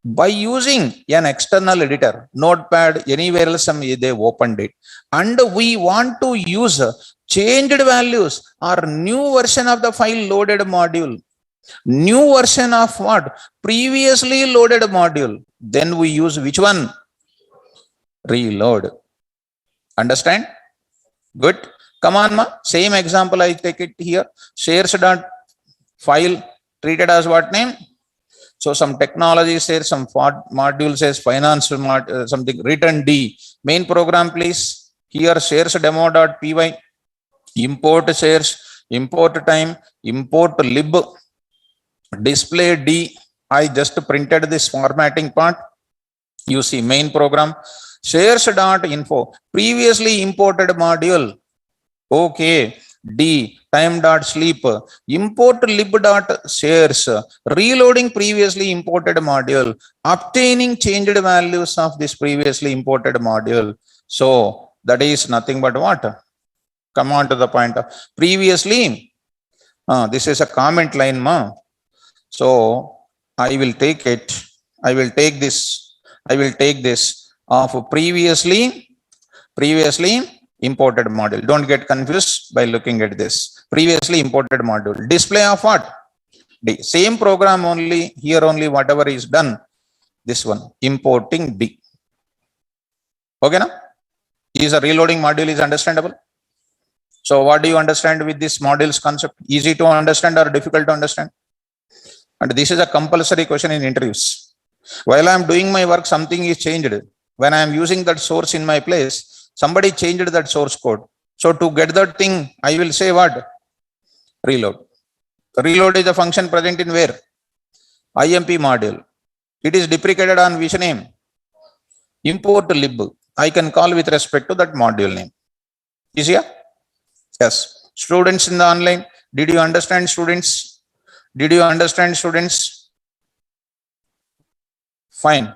By using an external editor, Notepad, anywhere else they opened it. And we want to use changed values or new version of the file loaded module. New version of what? Previously loaded module. Then we use which one? Reload. Understand? Good. Come on, ma. Same example I take it here. Shares dot file treated as what name? So some technology says, some module says finance something written D. Main program please. Here shares demo.py. Import shares, import time, import lib, display D. I just printed this formatting part. You see main program. Shares.info. Previously imported module. Okay. D, time.sleep, import lib.shares, reloading previously imported module, obtaining changed values of this previously imported module. So that is nothing but what? Come on to the point of previously. This is a comment line, ma. So I will take it. I will take this of previously imported module. Don't get confused by looking at this. Previously imported module. Display of what? D. Same program only, here only whatever is done. This one, importing D. Okay, now? Is a reloading module is understandable? So what do you understand with this modules concept? Easy to understand or difficult to understand? And this is a compulsory question in interviews. While I am doing my work, something is changed. When I am using that source in my place, somebody changed that source code. So to get that thing, I will say what? Reload. Reload is a function present in where? IMP module. It is deprecated on which name? Import lib. I can call with respect to that module name. Easier? Yes. Students in the online, did you understand, students? Did you understand, students? Fine.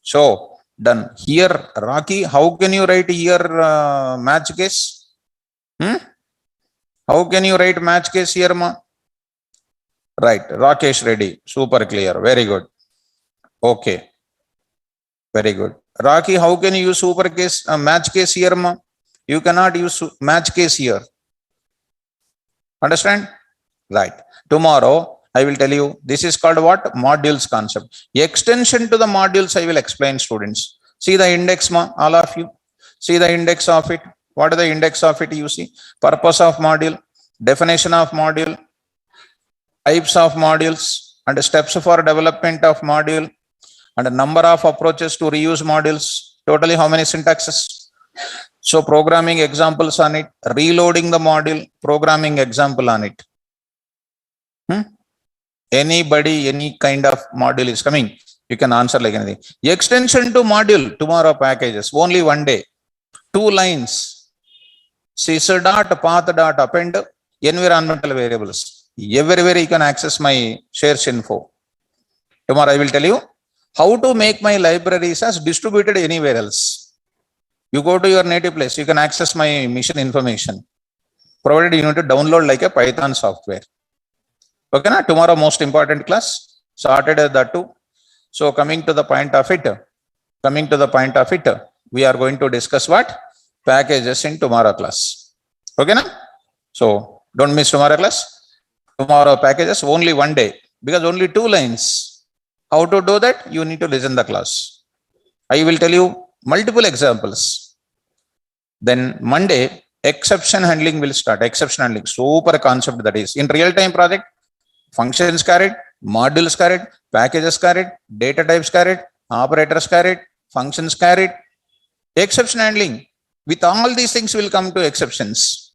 So done. Here, Rocky, how can you write here match case? How can you write match case here, ma? Right. Rakesh Reddy. Super clear. Very good. Okay. Very good. Rocky, how can you use super case, match case here, ma? You cannot use match case here. Understand? Right. Tomorrow, I will tell you, this is called what? Modules concept. Extension to the modules, I will explain, students. See the index, ma, all of you. See the index of it. What is the index of it? You see, purpose of module, definition of module, types of modules, and steps for development of module, and a number of approaches to reuse modules. Totally how many syntaxes? So programming examples on it, reloading the module, programming example on it. Anybody, any kind of module is coming, you can answer like anything. Extension to module, tomorrow packages, only one day. 2 lines. sys.path.append environmental variables. Everywhere you can access my shares info. Tomorrow I will tell you how to make my libraries as distributed anywhere else. You go to your native place, you can access my mission information. Provided you need to download like a Python software. Okay, na? Tomorrow most important class, started at that too. So coming to the point of it, we are going to discuss what? Packages in tomorrow class. Okay, na? So don't miss tomorrow class. Tomorrow packages only one day, because only 2 lines. How to do that? You need to listen the class. I will tell you multiple examples. Then Monday, exception handling will start. Exception handling, super concept that is. In real-time project, functions carried, modules carried, packages carried, data types carried, operators carried, functions carried. Exception handling, with all these things will come to exceptions.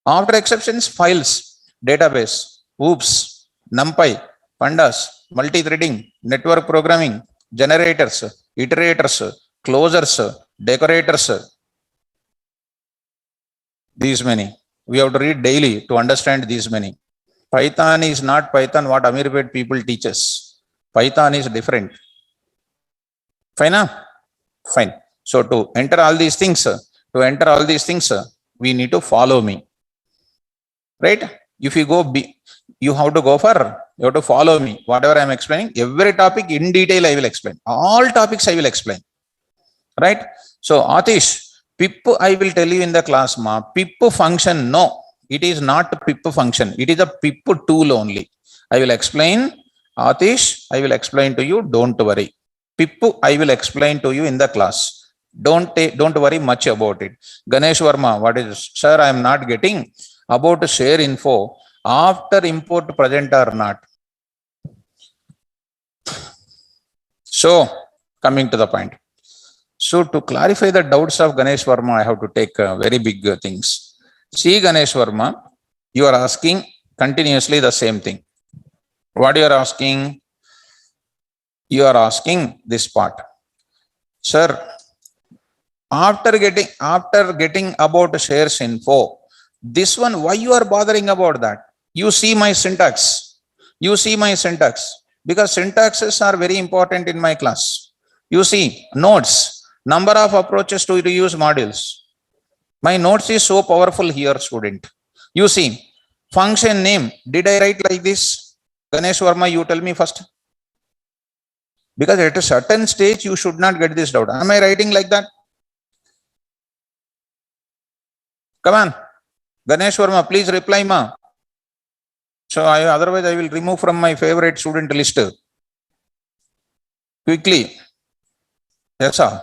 After exceptions, files, database, OOPS, NumPy, pandas, multi-threading, network programming, generators, iterators, closures, decorators. These many. We have to read daily to understand these many. Python is not Python what Amirpet people teach us. Python is different. Fine? Fine. So to enter all these things, we need to follow me. Right? If you go, you have to go for, you have to follow me. Whatever I am explaining, every topic in detail I will explain. All topics I will explain. Right? So Atish, pip I will tell you in the class, ma. Pip function, no. It is not pip function. It is a pip tool only. I will explain, Atish, I will explain to you. Don't worry. Pip, I will explain to you in the class. Don't worry much about it. Ganesh Verma, what is, sir, I am not getting about share info after import present or not. So, coming to the point. So, to clarify the doubts of Ganesh Verma, I have to take very big things. See, Ganesh Verma, you are asking continuously the same thing. What you are asking? You are asking this part. Sir, after getting about shares info, this one, why you are bothering about that? You see my syntax. You see my syntax. Because syntaxes are very important in my class. You see, nodes, number of approaches to reuse modules. My notes is so powerful here, student. You see, function name, did I write like this? Ganesh Verma, you tell me first. Because at a certain stage, you should not get this doubt. Am I writing like that? Come on. Ganesh Verma, please reply, ma. So otherwise I will remove from my favorite student list. Quickly. Yes, sir.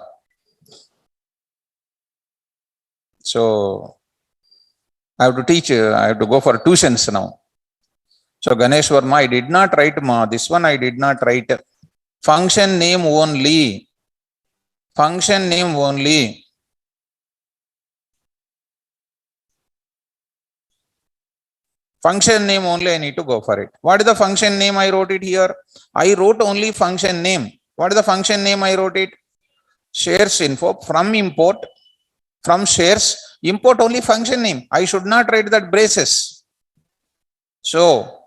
So I have to teach, I have to go for tuitions now. So Ganesh Verma, I did not write, ma. This one I did not write. Function name only. Function name only. Function name only, I need to go for it. What is the function name? I wrote it here. I wrote only function name. What is the function name? I wrote it. Shares info from import. From shares, import only function name. I should not write that braces. So,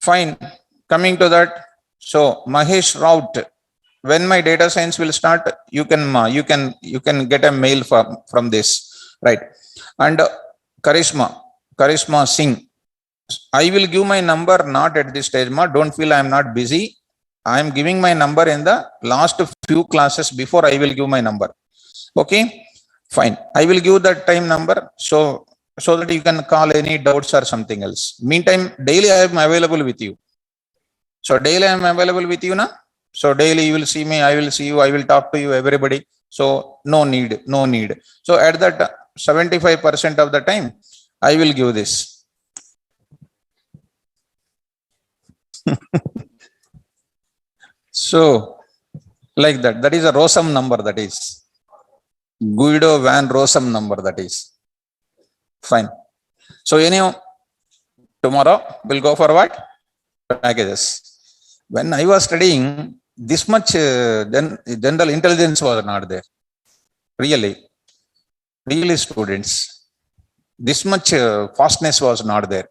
fine. Coming to that. So, Mahesh Raut. When my data science will start, you can get a mail from this, right? And Karishma Singh. I will give my number not at this stage, ma. Don't feel I am not busy. I am giving my number in the last few classes before I will give my number. Okay, fine. I will give that time number so that you can call any doubts or something else. Meantime, daily I am available with you. So daily I am available with you now. So daily you will see me, I will see you, I will talk to you, everybody. So no need. So at that 75% of the time, I will give this. So, like that is a Rossum number, that is Guido van Rossum number, that is fine. So anyhow, tomorrow we'll go for what? Packages. When I was studying, this much general intelligence was not there. Really students, this much fastness was not there.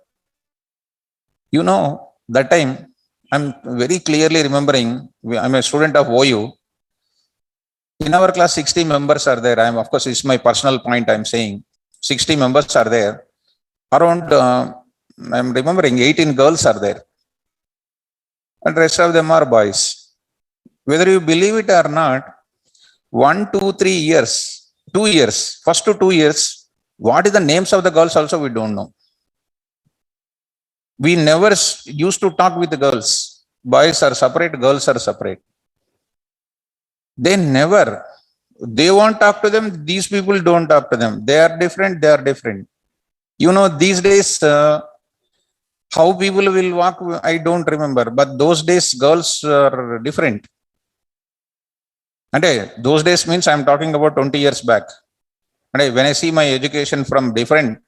You know, that time, I'm very clearly remembering, I'm a student of OU. In our class, 60 members are there. Of course, it's my personal point I'm saying. 60 members are there. Around, I'm remembering 18 girls are there. And rest of them are boys. Whether you believe it or not, 1, 2, 3 years, 2 years, first to 2 years, what is the names of the girls also we don't know. We never used to talk with the girls. Boys are separate, girls are separate. They won't talk to them. These people don't talk to them. They are different. You know, these days, how people will walk, I don't remember. But those days, girls are different. And those days means I'm talking about 20 years back. And when I see my education from different,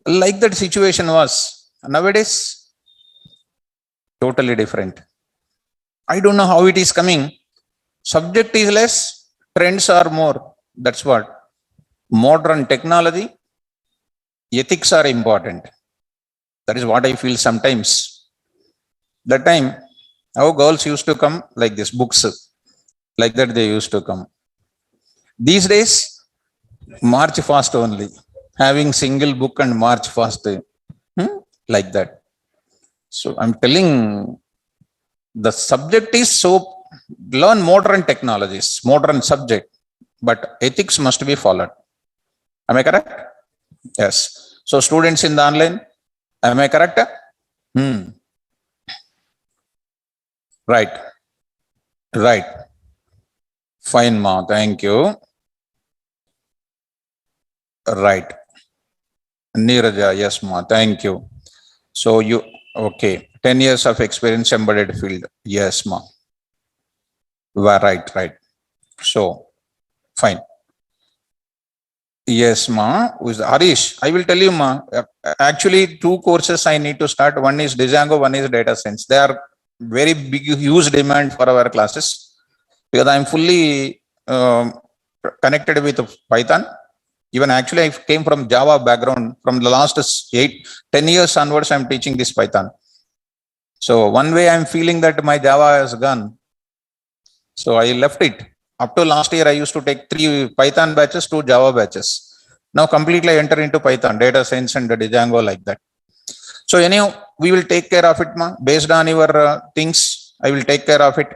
like that situation was. Nowadays, totally different. I don't know how it is coming. Subject is less, trends are more. That's what. Modern technology, ethics are important. That is what I feel sometimes. That time, our girls used to come like this, books. Like that they used to come. These days, march fast only. Having single book and march fast. Like that. So I'm telling, the subject is so, learn modern technologies, modern subject, but ethics must be followed. Am I correct? Yes. So students in the online, am I correct? Right. Right. Fine, ma. Thank you. Right. Neeraja, yes, ma. Thank you. So you, okay. 10 years of experience embedded field. Yes, ma. Right, right. So, fine. Yes, ma. Who's Harish? I will tell you, ma. Actually, two courses I need to start. One is Django, one is data science. They are very big, huge demand for our classes because I'm fully connected with Python. Even actually, I came from Java background. From the last 10 years onwards, I'm teaching this Python. So one way I'm feeling that my Java has gone. So I left it. Up to last year, I used to take 3 Python batches, 2 Java batches. Now completely I enter into Python, data science and Django like that. So anyhow, we will take care of it, ma. Based on your things, I will take care of it.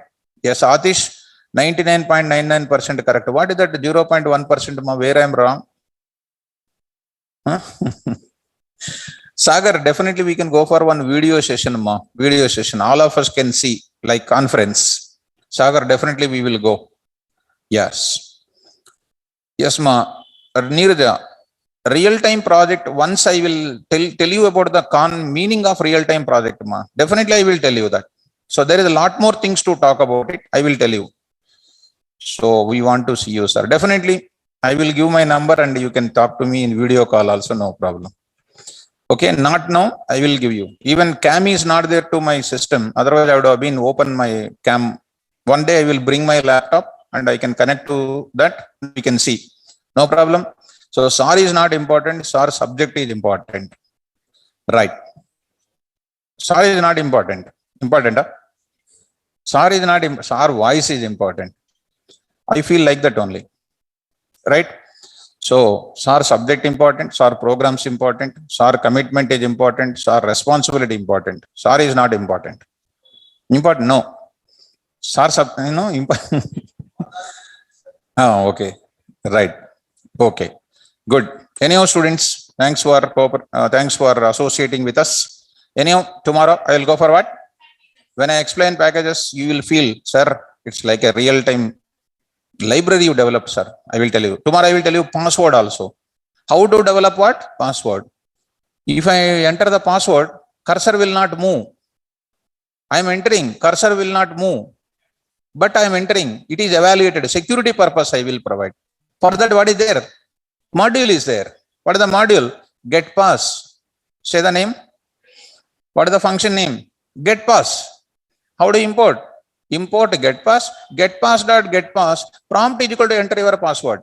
Yes, Atish, 99.99% correct. What is that 0.1%, ma? Where I am wrong? Huh? Sagar, definitely we can go for one video session, ma. Video session. All of us can see, like conference. Sagar, definitely we will go. Yes. Yes, ma. Neeraja, real-time project. Once I will tell you about the meaning of real-time project, ma. Definitely I will tell you that. So there is a lot more things to talk about it. I will tell you. So we want to see you, sir. Definitely, I will give my number and you can talk to me in video call also, no problem. Okay, not now, I will give you. Even cam is not there to my system. Otherwise, I would have been open my cam. One day I will bring my laptop and I can connect to that. We can see. No problem. So SAR is not important. SAR subject is important. Right. SAR is not important. Important. Huh? SAR is not, SAR voice is important. I feel like that only. Right. So SAR subject important, SAR programs important, SAR commitment is important, SAR responsibility important. SAR is not important. Important, no. SAR important. Oh, okay. Right. Okay. Good. Anyhow, students, thanks for associating with us. Anyhow, tomorrow I will go for what? When I explain packages, you will feel, sir, it's like a real-time library you develop, sir. I will tell you. Tomorrow I will tell you password also. How to develop what? Password. If I enter the password, cursor will not move. I am entering, cursor will not move. But I am entering. It is evaluated. Security purpose I will provide. For that, what is there? Module is there. What is the module? Get pass. Say the name. What is the function name? Get pass. How do you import? Import get pass dot get pass prompt is equal to enter your password.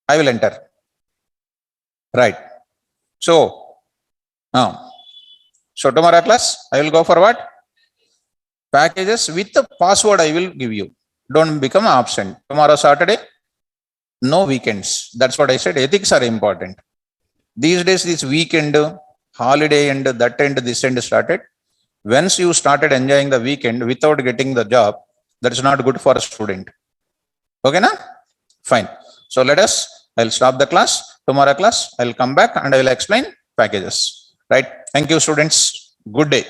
I will enter. Right. So tomorrow class I will go for what? Packages with the password I will give you. Don't become absent. Tomorrow Saturday, no weekends. That's what I said. Ethics are important. These days, this weekend, holiday end, that end, this end started. Once you started enjoying the weekend without getting the job, that is not good for a student. Okay, na? Fine. So I'll stop the class. Tomorrow class, I'll come back and I will explain packages. Right? Thank you, students. Good day.